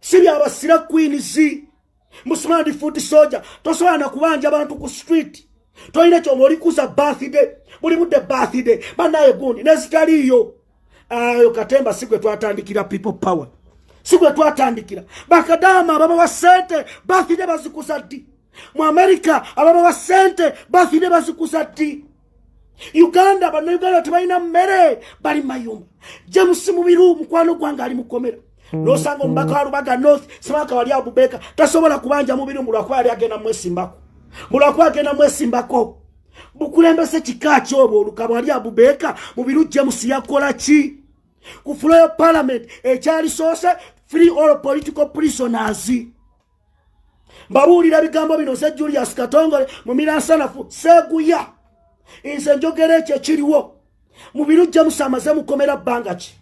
si byabasira queens musmandi foot soldier. Tosobola na kubanja abantu ku street, tolina kyomolikuza birthday buli budde birthday banaye gundi nezitaliyo. Ayo Katemba sigwe twatandikira people power, sigwe twatandikira bakadama baba wa sente birthday bazikuza ddi. Mu America ababa wa sente birthday bazikuza ddi. Uganda bannayuganda tebalina mmere bali mayumba. James Mubiru mukwano gwange ali mukomera n'osanga omubaka wa Lubaga North Samaka wali Abubeka tasobola kubanja Mubiru mulwakuba yali agenda mwesimbako. Bukulembese kika kyobo olukaba wali Abubeka Mubiru James yakola ki ku floor of parliament ekyali soose free all political prisoners. Mbabuulira bigambo bino se Julius Katongole mu Miransanafu seguya inse njogera ekyo kiriwo. Mubiru James amaze mukomera bangaki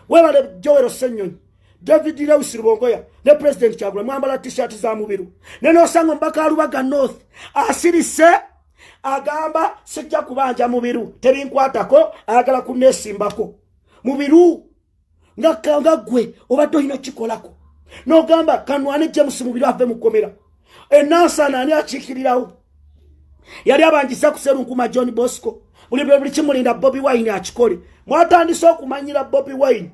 webale Joel Senyonyi David Lewis Rubongoya ne president Kyagulanyi mwambala t-shirt za Mubiru nenosanga mbaka Lubaga North asirise agamba sijja kubanja Mubiru tebinkwatako agala kunesimbako. Mubiru nga gwe obadde olina kikolako n'ogamba kanwane James Mubiru ave mukomera enasana ani akikirirawo. Yali abanjisa kuserunkuma John Bosco buli kimulinda Bobi Wine akikole. Mwatandisa okumanyira Bobi Wine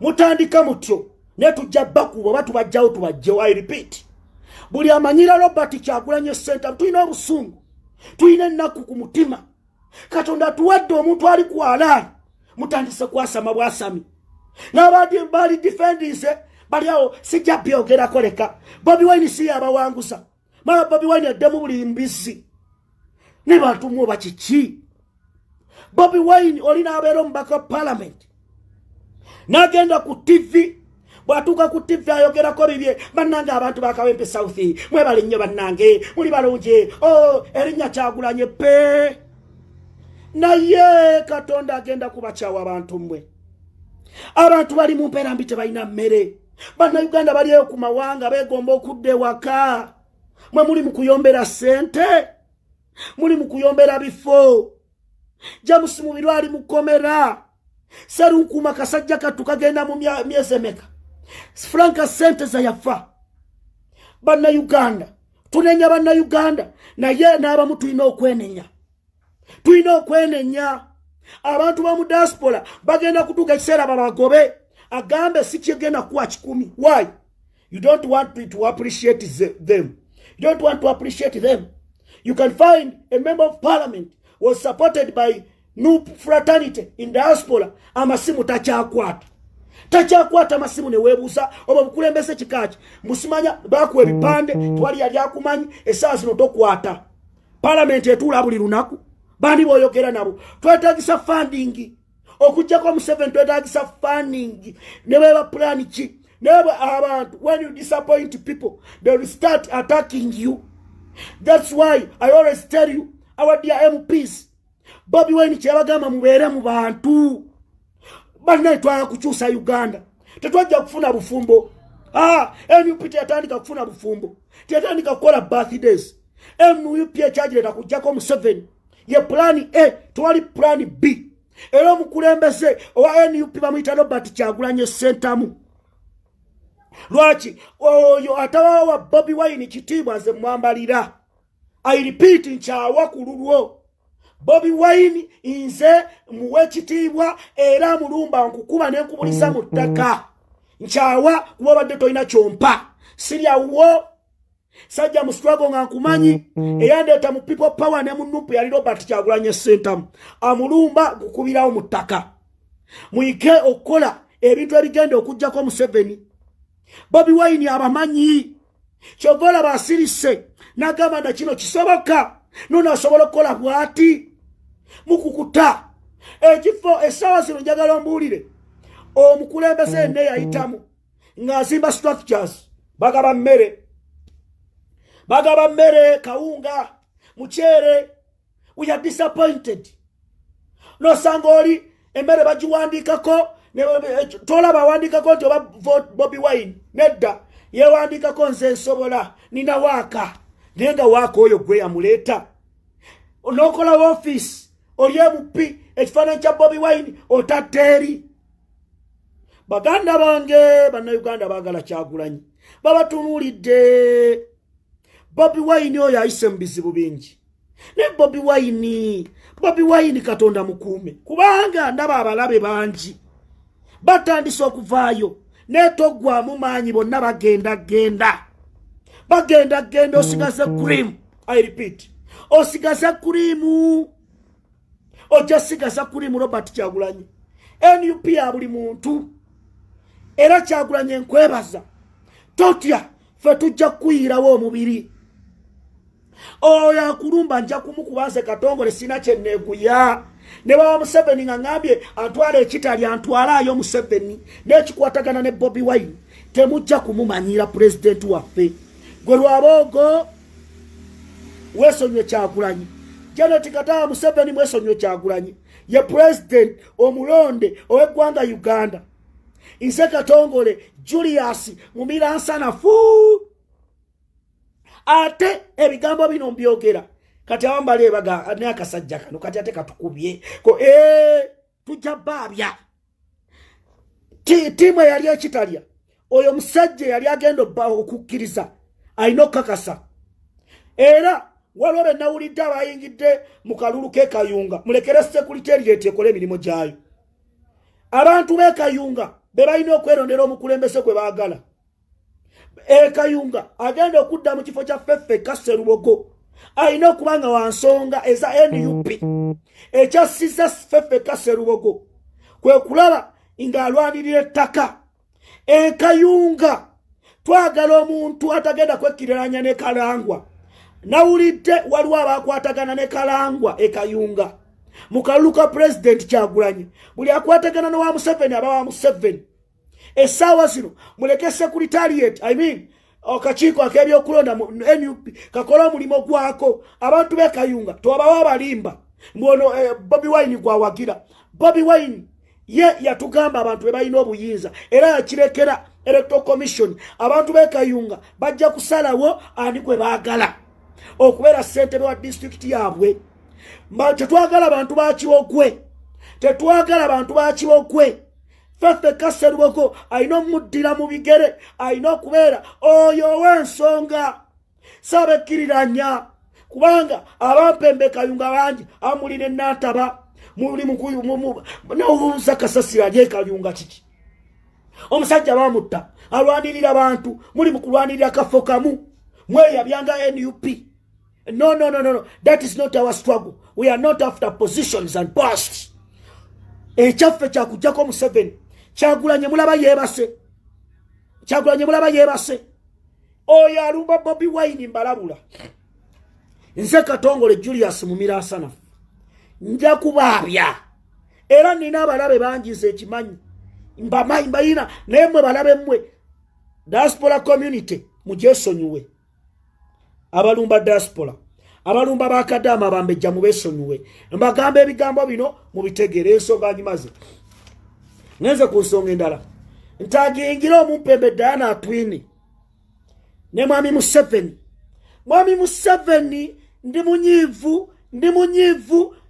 mutandika mutyo ne tujja bakubo batubajjawo tubajjewo. I repeat, buli amanyira Robert Kyagulanyi Center tulina obusungu, tulina ennaku ku mutima. Katonda tuwadde omuntu ali ku alaani mutandise kwasama bwasami n'abadde bali defendise baliawo sijja byogerako leka. Bobi Wine si yabawangusa mala Bobi Wine addemu buli mbisi ne bantu mwo bakiki. Bobi Wine olina abeera omubaka wa parliament n'agenda ku TV bwatuuka ku TV ayogerako bibye bannange abantu bakawempe South mwebale nnyo bannange muli balungi erinnya Kyagulanyi pe. Naye Katonda agenda kubakyawa abantu mmwe. Abantu bali mu mpeera mbi tebalina mmere. Bannayuganda baliyo ku mawanga beegomba okudda ewaka. Mwe muli mu kuyombera sente, muli mu kuyombera bifo. James Mubiru ali mukomera serunkuma kasajja katu kagenda mu myezi emeka. Franka sente za yafa. Bannayuganda tunenya bannayuganda naye n'abamu tulina okwenenya. Abantu ba mu diaspora bagenda kutuuka ekiseera babagobe agambe si kyegenda kuwa kikumi. Why? You don't want to appreciate them. You don't want to appreciate them. You can find a member of parliament was supported by New Fraternity in diaspora. Amasimu tachakwata amasimu ne webusa oba bukulembese kikachi musimanya bakuwe bipande twali yali akumanyi esaawa zino tokwata. Parliament etula buli lunaku bandi boyogera nabo twetagisa funding okujjako mu 7 twetagisa funding ne beba plan ki never abantu. When you disappoint people they will start attacking you. That's why I always tell you our dear MPs Bobi Wine kyabagamba mubeere mu bantu banne twala kukyusa Uganda tetwajja kufuna bufumbo. NUP yatandika kufuna bufumbo yatandika kukola birthdays. NUP kyagireta kujjako mu 7 ye plan A twali plan B. Era mukulembese owa NUP bamuyita Robert Kyagulanyi Center lwaki oyo atawa wa Bobi Wine kitiibwa nze mwambalira. I repeat, nkyawa ku lulwo. Bobi Wine nze muwe kitiibwa era mulumba nkukuba ne nkubulisa mu ttaka. Nkyawa kuba obadde tolina kyompa. Siryawo sajja mu struggle nga nkumanyi eyandeeta mu people power ne mu Nuupu yali Robert Kyagulanyi Ssentamu. Amulumba gukubirawo mu ttaka. Muyike okukola ebintu ebigenda okujjako Museveni. Bobi Wine abamanyi kyovola basirise nagamba na kino kisoboka nona asobola okukola bwati mukukuta ekifo esawa zino njagala ombuulire omukulembeze ne yayitamu ng'azimba structures bagaba mmere kawunga muchere. We are disappointed. No sangoli emmere bagiwandikako tola bawandikako nti oba Bobi Wine nedda yewandikako nze nsobola nina waaka naye nga waaka oyo gwe yamuleeta n'okola office oli MP ekifaananyi kya Bobi Wine otadde eri. Baganda bange bannayuganda baagala Kyagulanyi babatunuulidde. Bobi Wine oyo ayise mu bizibu bingi ne Bobi Wine Katonda mukuume kubanga ndaba abalabe bangi batandise okuvaayo netogwamu maanyi bonna bagenda osigaze cream. I repeat, osigaze cream. Oja sigaza cream Robert Kyagulanyi NUP ya buli muntu era Kyagulanyi nkwebaza totya fe tujja kuyirawo omubiri oyo akulumba nja kumukubanze Katongole sina kyenneeguya ne baba Museveni nga ngambye antwala ekitali antwalaayo Museveni n'ekikwatagana ne Bobi Wine temujja kumumanyira president waffe gwe lwaboogo weesonyiwe Kyagulanyi. Janet Katawa Museveni mwesonyiwe Kyagulanyi ye president omulonde ow'eggwanga Uganda. Nze Katongole Julius Mumiransanafu ate ebigambo bino mbyogera kati awambala ebaga ne akasajja kano kati ate katukubye ko tujja babya timu yali ekitalya oyo musajja yali agenda okukkiriza alina okukakasa era waliwo be nawulidde abayingidde mu kalulu k'ekayunga mulekere sekuriteeriyeti ekola emirimu gyayo. Abantu b'ekayunga be balina okwerondera omukulembeze gwe baagala. Kayunga agenda okudda mu kifo kya Ffeffe Kasserubogo alina okuba nga wansonga eza NUP ekyasiza Ffeffe Kasserubogo kwe kulaba ng'alwanirira ettaka. Kayunga twagala omuntu atagenda kwekkiriranya ne Kalangwa. Nawulidde waliwo abakwatagana ne Kalangwa Kayunga mu kalulu ka president Kyagulanyi buli akwatagana n'owa Museveni aba wa Museveni. Essaawa zino muleke secretariat akakiiko ak'ebyokulonda mu NUP kakola omulimu gwako. Abantu b'Ekayunga twabawa abalimba mwono Bobi Wine gwawagira. Bobi Wine ye yatugamba abantu be balina obuyinza era yakirekera Electoral Commission. Abantu b'Ekayunga bajja kusalawo ani gwe baagala okubeera ssentebe wa district yaabwe. Tetwagala abantu bakibogwe. Ffeffe Kasserubogo alina omuddira mu bigere alina okubeera oyo ow'ensonga saabekkiriranya kubanga abampembe Kayunga bangi amuli ne Nantaba muli n'obuuza Kasasiro ali Kayunga kiki omusajja bamutta alwanirira abantu muli mu kulwanirira kafo kamu mweyabyanga NUP. No, that is not our struggle. We are not after positions and posts. Ekyaffe kyakujjako Museveni. Kyagulanyi mulaba yeebase. Oyo alumba Bobi Wine mbalabula. Nze Katongole Julius Mumiransanafu nja kubaabya era nina abalabe bangi nze ekimanyi mbayina naye mmwe balabe mmwe diaspora community mugyesonyiwe. Abalumba diaspora abalumba bakadama bambejja mubesonyiwe mbagamba ebigambo bino mubitegere ensonga nyimaze. Ngenze ku nsonga endala ntagiyingira omumpembe Diana Atwini ne Mwami Museveni ndi munyiivu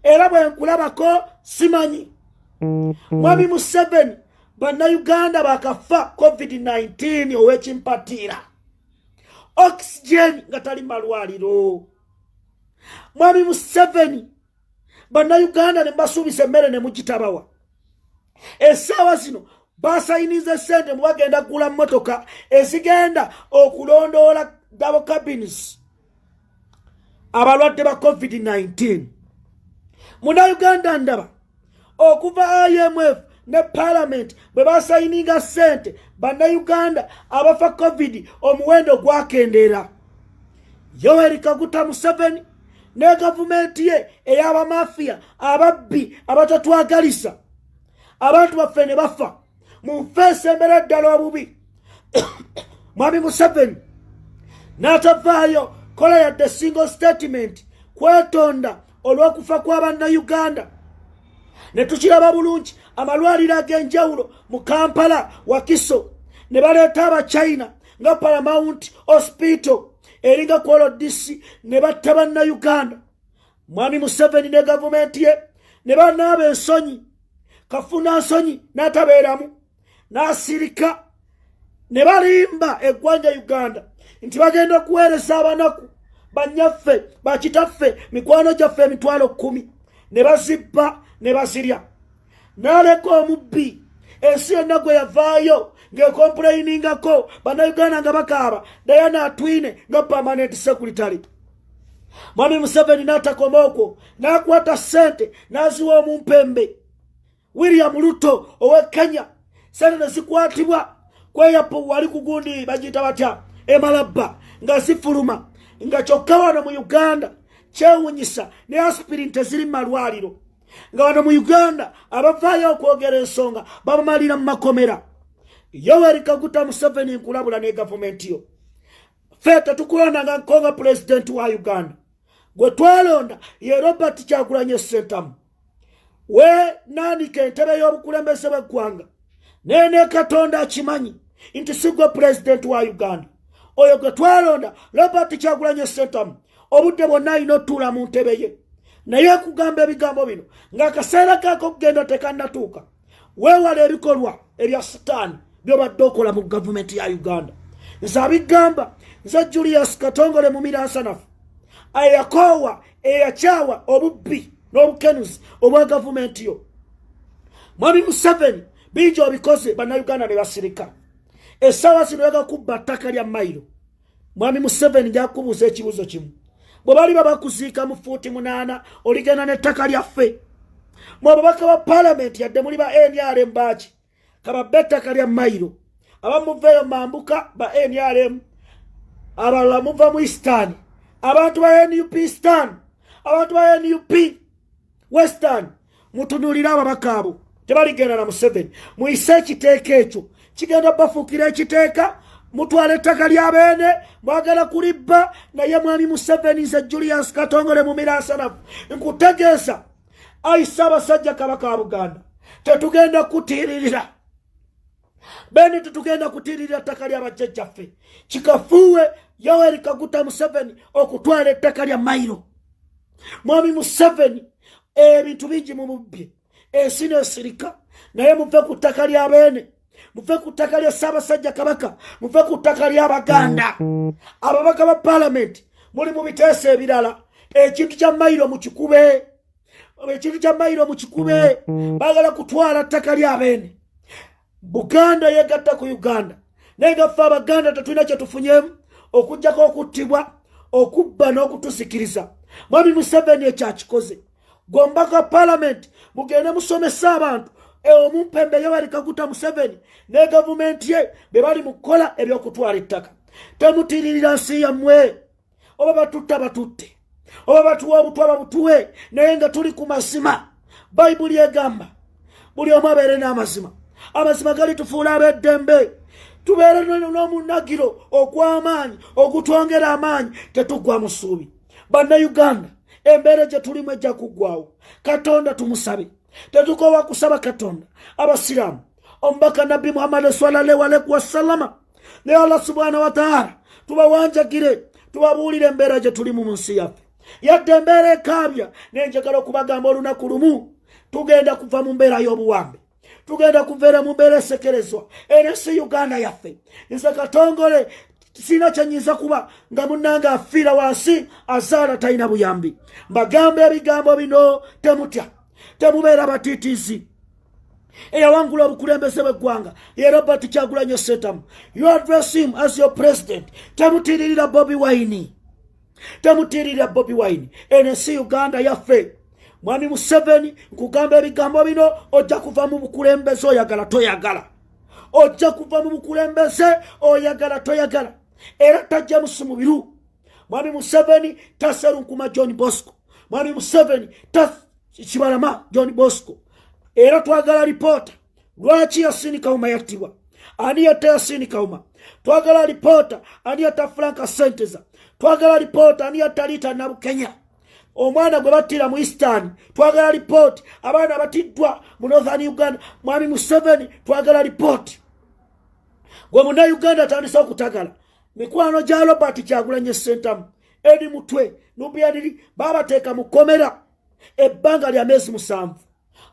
era bwe nkulabako simanyi. Mwami Museveni bannayuganda bakafa COVID-19 owekimpatira oxygen nga tali malwaliro. Mwami Museveni bannayuganda ne basuubisa emmere ne mugitabawa. Essaawa zino basayiniza sente mu bagenda kugula mmotoka ezigenda okulondoola double cabins abalwadde ba COVID-19. Munnayuganda ndaba okuva IMF ne Parliament bwe basayininga sente bannayuganda abafa COVID omuwendo gwakendeera. Yoweri Kaguta Museveni ne gavumenti ye ey'abamafia ababbi abatatwagalisa abantu baffe ne bafa mu nfeesa embera ddala obubi. Mwami Museveni n'atavaayo kola yadde single statement kwetonda olw'okufa kw'abannayuganda. Ne tukiraba bulungi amalwaliro ag'enjawulo mu Kampala Wakiso ne baleeta abachina nga Paramount Hospital eringa Kwolo DC ne batta bannayuganda. Mwami Museveni ne gavumenti ye ne banaaba ensonyi, Kafuna Nsonyi n'atabeeramu n'asirika ne balimba eggwanga Uganda nti bagenda kuweereza abanaku banyaffe bakitaffe mikwano gyaffe 10,000 ne bazibba ne bazirya. N'aleka omubbi ensi yonna gwe yavaayo ng'ekomplainingako bannayuganda nga bakaaba Diana Atwine nga permanent secretary. Mwami Museveni n'atakoma okwo n'akwata ssente n'aziwa omumpembe William Ruto owe Kenya. Sente ne zikwatibwa kweyapo wali kugundi bagiyita batya Emalabba nga zifuluma nga kyokka wano mu Uganda kyewunyisa ne aspirin teziri malwaliro nga wano mu Uganda abavaayo okwogera ensonga babamalira mu makomera. Yoweri Kaguta Museveni nkulabula ne gavumenti yo ffe tetukulonda nga nkonga president wa Uganda. Gwe twalonda ye Robert Kyagulanyi Ssentamu. We naanika entebe y'obukulembeze bw'eggwanga nene Katonda akimanyi nti si gwe president wa Uganda. Oyo gwe twalonda Robert Kyagulanyi Ssentamu obudde bwonna alina otuula mu ntebe ye naye kugamba ebigambo bino ng'akaseera kaako kugenda tekannatuuka. Weewala ebikolwa ebya sitaani by'obadde okola mu gavumenti ya Uganda. Nze abigamba nze Julius Katongole Mumiransanafu ayakoowa eyakyawa obubbi n'obukenuzi obwa gavumenti yo. Mwami Museveni bingi obikoze bannayuganda ne basirika. Essaawa zino yagakubba ttaka lya mayiro. Mwami Museveni jakubuuza ekibuuzo kimu. Bwe bali babakuziika mu fuuti 8 oligenda n'ettaka lyaffe. Mu ababaka ba Parliament yadde muli ba NRM baaki kababbe ettaka lya mayiro. Abamuveeyo mambuka ba NRM, abalala muva mu Eastern, abantu ba NUP Eastern, abantu ba NUP Western. Mutunulira ababaka abo tebaligenda na Museveni. Muyise ekiteeka ekyo kigenda bafuukira ekiteeka mutwala ettaka lya beene mwagala kulibba. Naye Mwami Museveni nze Julius Katongole Mumiransanafu nkutegeeza ayi Ssaabasajja Kabaka wa Buganda tetugenda kutiiririra beene, tetugenda kutiiririra ttaka lya bajjajjaffe. Kikafuuwe Yoweri Kaguta Museveni okutwala ettaka lya mayiro. Mwami Museveni ebintu bingi mu mubbye ensi n'esirika naye muve ku ttaka lya beene, muve ku ttaka lya Ssaabasajja Kabaka, muve ku ttaka ly'Abaganda. Ababaka ba Parliament muli mu biteeso ebirala. Ekintu kya mayiro mu kikube, ekintu kya mayiro mu kikube. Baagala kutwala ttaka lya beene. Buganda yegatta ku Uganda naye nga ffe Abaganda tetulina kye tufunyemu okuggyako okuttibwa, okubba n'okutusikiriza. Mwami Museveni ekyakikoze. Gombaka Parliament mugende musomesa abantu omumpembe Yoweri Kaguta Museveni ne gavumenti ye be bali mu kukola eby'okutwala ettaka. Temutiiririra nsi yammwe. Oba batutta batutte, oba batuwa obutwa babutuwe, naye nga tuli ku mazima. Bayibuli egamba buli omu abeere n'amazima. Amazima gali tufuula ab'eddembe. Tubeere n'omunagiro okw'amaanyi okutwongera amaanyi tetugwa mu ssuubi. Bannayuganda embeera gye tulimu ejja kuggwaawo. Katonda tumusabe. Tetukoowa kusaba Katonda. Abasiraamu omubaka Nabbi Muhammad sallallahu alaihi wasallama ne Allah subhanahu wa ta'ala tubawanjagire tubabuulire embeera gye tulimu mu nsi yaffe. Yadde embeera ekaabya nenjagala okubagamba olunaku lumu tugenda kuva mu mbeera y'obuwambe tugenda kuveera mu mbeera esekerezwa. Eno si Uganda yaffe. Nze Katongole sina kyenyiza kuba nga munnange afiira wansi azaala talina buyambi. Mbagamba ebigambo bino temutya, temubeera batiitiizi. Eyawangula obukulembeze bw'eggwanga ye Robert Kyagulanyi Ssentamu. You address him as your president. Temutiririra Bobi Wine. Temutiririra Bobi Wine. Eno si Uganda yaffe. Mwami Museveni nkugamba ebigambo bino ojja kuva mu bukulembeze oyagala toyagala. Ojja kuva mu bukulembeze oyagala toyagala. Era tajja musumubiru. Mwami Museveni taserunkuma John Bosco. Mwami Museveni Kibalama John Bosco. Era twagala reporter lwaki Yasin Kauma yattibwa. Ani yatta Yasin Kauma? Twagala reporter ani yatta Frank Senteza. Twagala reporter ani yatta Rita Nabukenya. Omwana gwe battira mu Eastern. Twagala report abaana batiddwa mu Northern Uganda. Mwami Museveni twagala report. Gwe muna Uganda atandisa okutagala. Mikwano gya Robert Kyagulanyi Ssentamu eri mutwe n'obyaniri babateeka mu komera ebbanga lya myezi 7.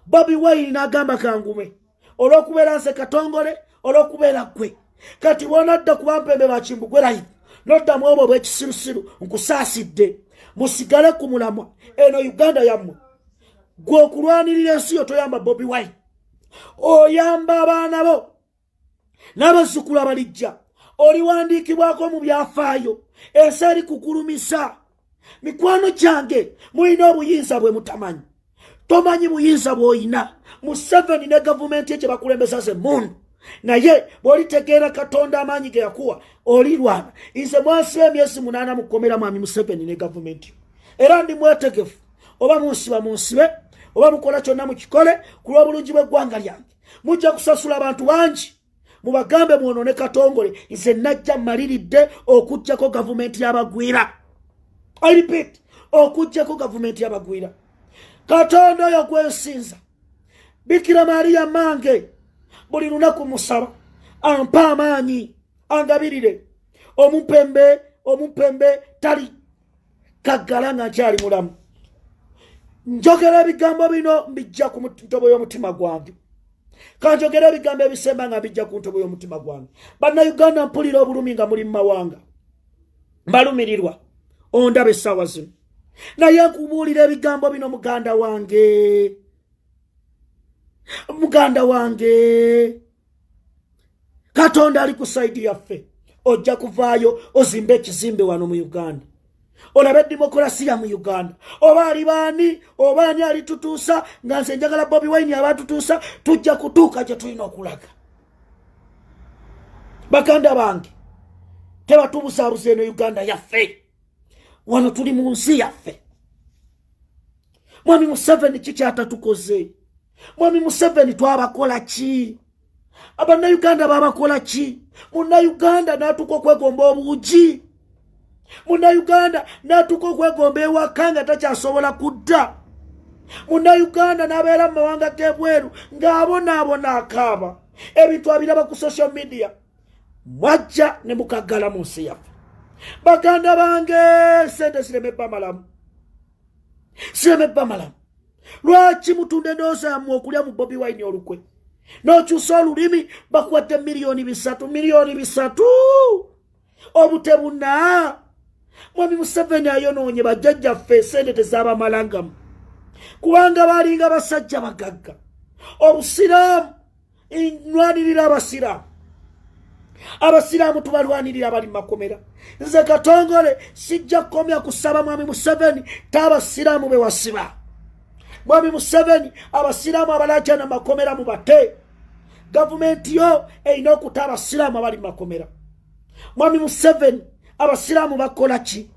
Bobi Wine n'agamba kangume olw'okubeera nze Katongole olw'okubeera gwe kati wonadda kuba mpembe bakimbugwe live noddamu obwo obw'ekisirusiru nkusaasidde musigale ku mulamwa. Eno Uganda yammwe gwe okulwanirira ensi yo toyamba Bobi Wine, oyamba abaana bo n'abazzukulu abalijja. Oliwandiikibwako mu byafaayo ensi eri kukulumisa. Mikwano gyange mulina obuyinza bwe mutamanyi. Tomanyi buyinza bw'oyina. Museveni ne gavumenti ye kye bakulembesa ze mundu. Naye bw'olitegeera Katonda amaanyi ge yakuwa olirwana. Nze mwansi emyezi 8 mukomera mwami Museveni ne gavumenti. Era ndi mwetegefu oba munsiba munsibe oba mukola kyonna mukikole ku lw'obulungi bw'eggwanga lyange. Mujja kusasula abantu bangi. Mubagambe mwonone Katongole nze najja mmaliridde okujjako gavumenti y'abagwira. I repeat, okujjako gavumenti y'abagwira. Katonda oyo gwensinza Bikira Maria mange buli lunaku musaba ampa amaanyi angabirire omupembe tali kaggala nga nkyali mulamu. Njogera ebigambo bino mbijja ku ntobo y'omutima gwange. Kanjogera ebigambo ebisemba nga mbijja ku ntobo y'omutima gwange. Bannayuganda mpulira obulumi nga muli mu mawanga. Mbalumirirwa ondaba essaawa zino. Naye nkubuulira ebigambo bino muganda wange. Muganda wange. Katonda ali ku saidi yaffe. Ojja kuvaayo ozimbe ekizimbe wano mu Uganda. Olabe demokrasiya mu Uganda. Oba ali baani, oba ani alitutuusa nga nze njagala Bobi Wine abatutuusa tujja kutuuka gye tulina okulaga. Baganda bange tebatubusaabuza eno Uganda yaffe. Wano tuli mu nsi yaffe. Mwami Museveni kiki atatukoze? Mwami Museveni twabakola ki? Abannayuganda babakola ki? Munnayuganda n'atuuka okwegomba obuugi. Munnayuganda n'atuuka okwegomba ewaka nga takyasobola kudda. Munnayuganda n'abeera mu mawanga g'ebweru ng'abonaabona akaaba. Ebintu abiraba ku social media. Mwajja ne mukaggala mu nsi yaffe. Baganda bange sente ziremebba malamu. Ziremebba malamu. Lwaki mutunda endowooza yammwe okulya mu Bobi Wine olukwe? N'okyusa olulimi bakuwadde miliyoni 3. Obutebuna. Mwami Museveni ayonoonye bajjajjaffe sente tezaabamalanga. Kubanga balinga basajja bagagga. Obusiraamu nwanirira abasiraamu. Abasiraamu tubalwanirira bali makomera. Nze Katongole sijja kukomya kusaba mwami Museveni tabasiraamu be wasiba. Mwami Museveni abasiraamu abalaja na makomera mu bate. Gavumenti yo erina okuta abasiraamu abali makomera. Mwami Museveni abasiraamu bakola ki?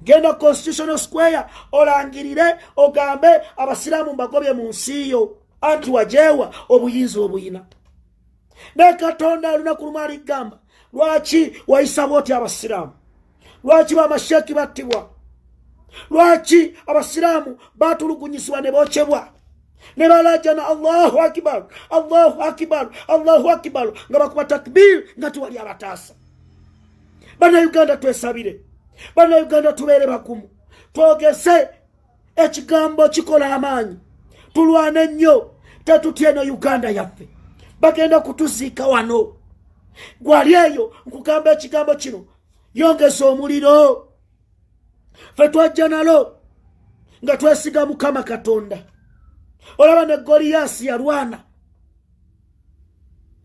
Genda Constitutional Square olangirire ogambe abasiraamu mbagobye mu nsi yo anti wajewa obuyinza obuyina. Ne Katonda olunaku lumu aligamba lwaki wayisa bw'oti abasiraamu? Lwaki bamasheki battibwa? Lwaki abasiraamu batulugunyisibwa ne bokyebwa? Ne balajana Allahu Akbar, Allahu Akbar, Allahu Akbar nga bakuba takbir nga tuwali abataasa. Bannayuganda twesabire. Bannayuganda tubeere bakumu. Twogese ekigambo kikola amaanyi. Tulwane nnyo tetutya eno Uganda yaffe. bagenda kutuziika wano. Gwali eyo nkugamba ekigambo kino, yongeza omuliro. Ffe twajja nalo nga twesiga Mukama Katonda. Olaba ne Goliath yalwana.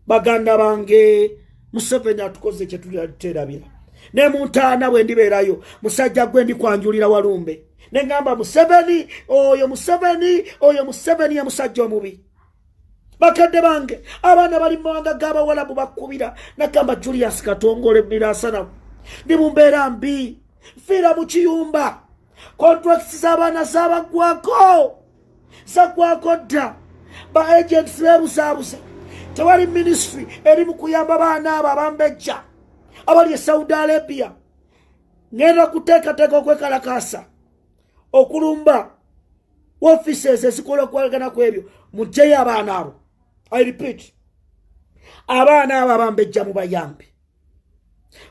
Baganda bange, Museveni atukoze kye tuliterabira. Ne muntaana bwe ndibeerayo, musajja gwe ndikwanjulira Walumbe. Ne ngamba Museveni, oyo Museveni ya musajja omubi. Bakadde bange, abaana bali mu mawanga g'Abawalabu bakubira. Nagamba Julius Katongole Mirasana. Ndi mu mbeera mbi. Fiira mu kiyumba. Contracts z'abaana zaabagwako. Zagwako dda. Ba agents beebusaabuza. Tewali ministry eri mu kuyamba baana abo abambejja. Abali e Saudi Arabia. Ngenda kuteekateeka okwekalakaasa. Okulumba offices ezikola okwagana kwebyo. Muggyeyo abaana abo. I repeat. Abaana abo abambejja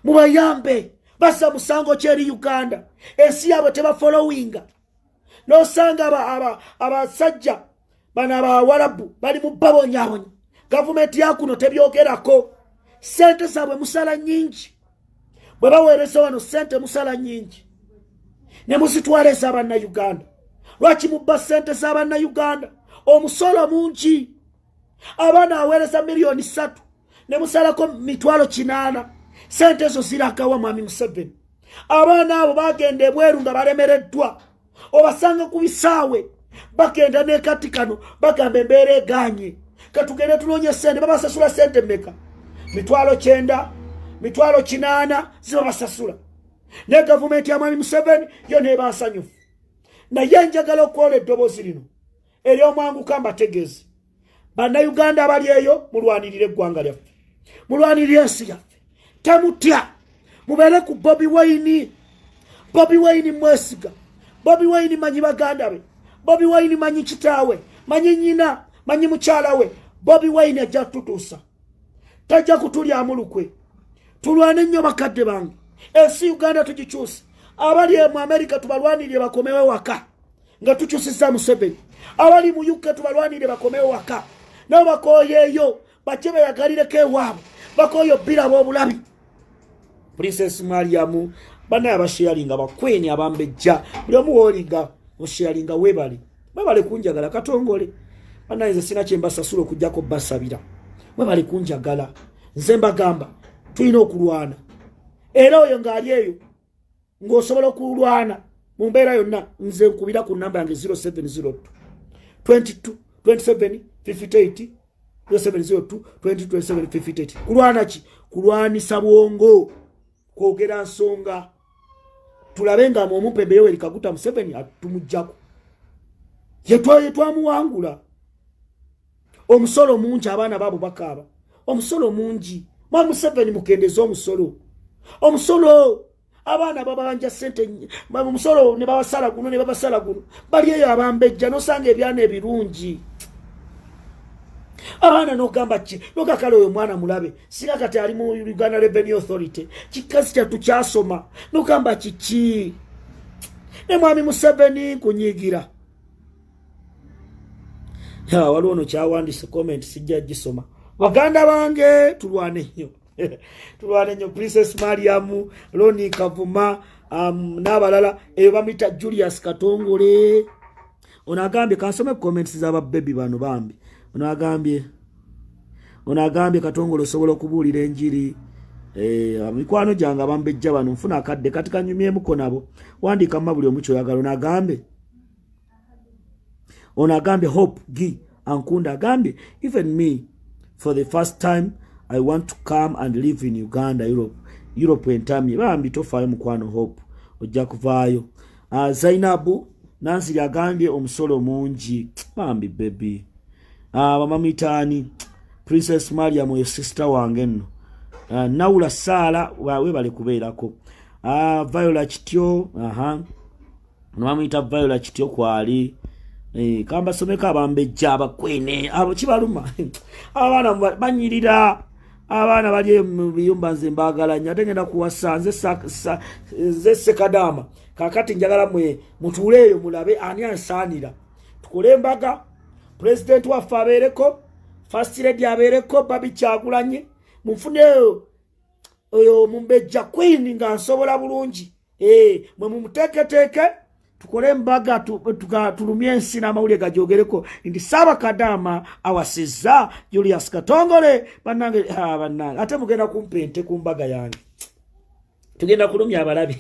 mubayambe. Basa musango kyeri Uganda. Ensi yabwe tebafollowinga. Nosanga abasajja bana Abawalabu bali mu babonyabonya. Gavumenti yakuno tebyogerako. Sente zaabwe musala nyingi. Bwe baweereza wano sente musala nyingi. Ne muzitwala ez'abanna Uganda. Lwaki mubba sente z'abanna Uganda? Omusolo mungi. Abaana aweereza miliyoni 3 ne musalako 800. Sente ezo zirakawa Mwami Museveni. Abaana abo bagenda ebweru nga balemereddwa. Obasanga ku bisaawe. Bagenda ne katikano bagamba embeera eganye. Katugende tunoonye sente, babasasula sente mmeka? 900, 800 zibabasasula. Ne gavumenti ya Mwami Museveni yo neba nsanyufu. Naye njagala okwola eddoboozi lino eri omwanguka mbategeeze. Bannayuganda abali eyo mulwanirire eggwanga lyaffe. Mulwanirire ensi yaffe. Temutya. Mubeere ku Bobi Wine. Bobi Wine mwesiga. Bobi Wine manyi baganda be. Bobi Wine manyi kitaawe. Manyi nnyina. Manyi mukyala we. Bobi Wine ajja tutuusa. Tajja kutulyamu lukwe. Tulwane nnyo bakadde bange. Ensi Uganda tugikyuse. Abali mu Amerika tubalwanirire bakomewe waka. Nga tukyusisa Museveni. Abali mu UK tubalwanirire bakomewe waka. Nabo bakoyeeyo. Bajje beyagalireko ewaabwe. Bakoyo birabo obulabi. Princess Mariam bana abasharinga bakweni abambejja. Buli omu wolinga osharinga webale kunjagala Katongole. Bana ize sina kyembasasula okujjako basabira. Webale kunjagala. Nze mbagamba tulina okulwana. Era oyo ngaali eyo ng'osobola okulwana mu mbeera yonna nze nkubira ku namba yange 0702 22 27 58 0702 2027 58. Kulwana ki? Kulwanisa bwongo. Kwogera nsonga. Tulabe nga Omupembe Yoweri Kaguta Museveni atumujjako. Ye twamuwangula. Omusolo mungi abaana babo bakaaba. Omusolo mungi. Mwami Museveni mukendeza omusolo. Omusolo. Abaana babanja sente. Omusolo ne babasala guno. Bali eyo abambejja nosanga ebyana ebirungi. Abaana nogamba ki? Nogakala oyo mwana mulabe. Singa kati ali mu Uganda Revenue Authority. Kikazi kyatu kyasoma. Nogamba kiki? Ne Mwami Museveni kunyigira. Ya waliwo kyawandise comment sijja gisoma. Baganda bange tulwane nnyo. Tulwane nnyo. Princess Mariam, Loni Kavuma, n'abalala eyo bamita Julius Katongole. Onagambye kansome comments z'aba baby bano bambi. Onagambye Katongole osobola okubuulira enjiri. Mikwano gyange abambejja bano nfuna akadde kati kanyumyemuko nabo. Wandika mabuli omucho oyagala onagambye Hope Gi Ankunda agambye even me for the first time I want to come and live in Uganda, Europe entamye bambi tofayo mukwano Hope ojja kuvaayo. Zainabu Nansi yagambye omusolo mungi bambi baby. Bamamitani Princess Mariam oyo sister wange nno. Naula Sala we bali kubeerako. Viola Kityo nwamuyita Viola Kityo kwali. Kamba someka abambejja abakwene abo kibaluma. Abaana banyirira. Abaana bali mu biyumba nze mbagalanya ate ngenda kuwasa nze Sekadama. Kakati njagala mwe mutuleeyo mulabe ani ansaanira. Tukole embaga. President waffe abeereko. First lady abeereko Babi Kyagulanyi munfune oyo Mumbejja Queen nga nsobola bulungi mwe mumuteeketeeke tukole embaga tulumye ensi n'amawulire gajogereko nti Ssaabakadaama awasizza Julius Katongole bannange ate mugenda kumpente ku mbaga yange tugenda kulumya abalabi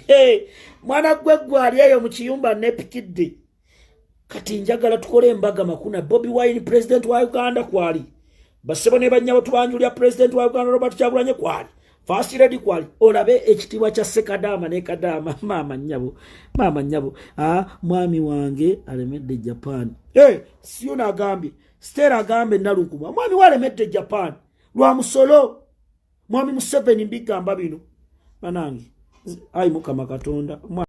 mwana gwe ali eyo mu kiyumba nepikidde kati njagala tukole embaga makuna Bobi Wine president wa Uganda kwali basebo ne banyabo tubanjulya president wa Uganda Robert Kyagulanyi kwali First lady kwali olabe ekitibwa kya Ssekadaama ne Kadaama mama nyabo mwami wange alemedde Japan siyo nagambye Stella agambe nalunkumu mwami walemedde Japan lwa musolo mwami Museveni mbigamba bino banange ayi Mukama Katonda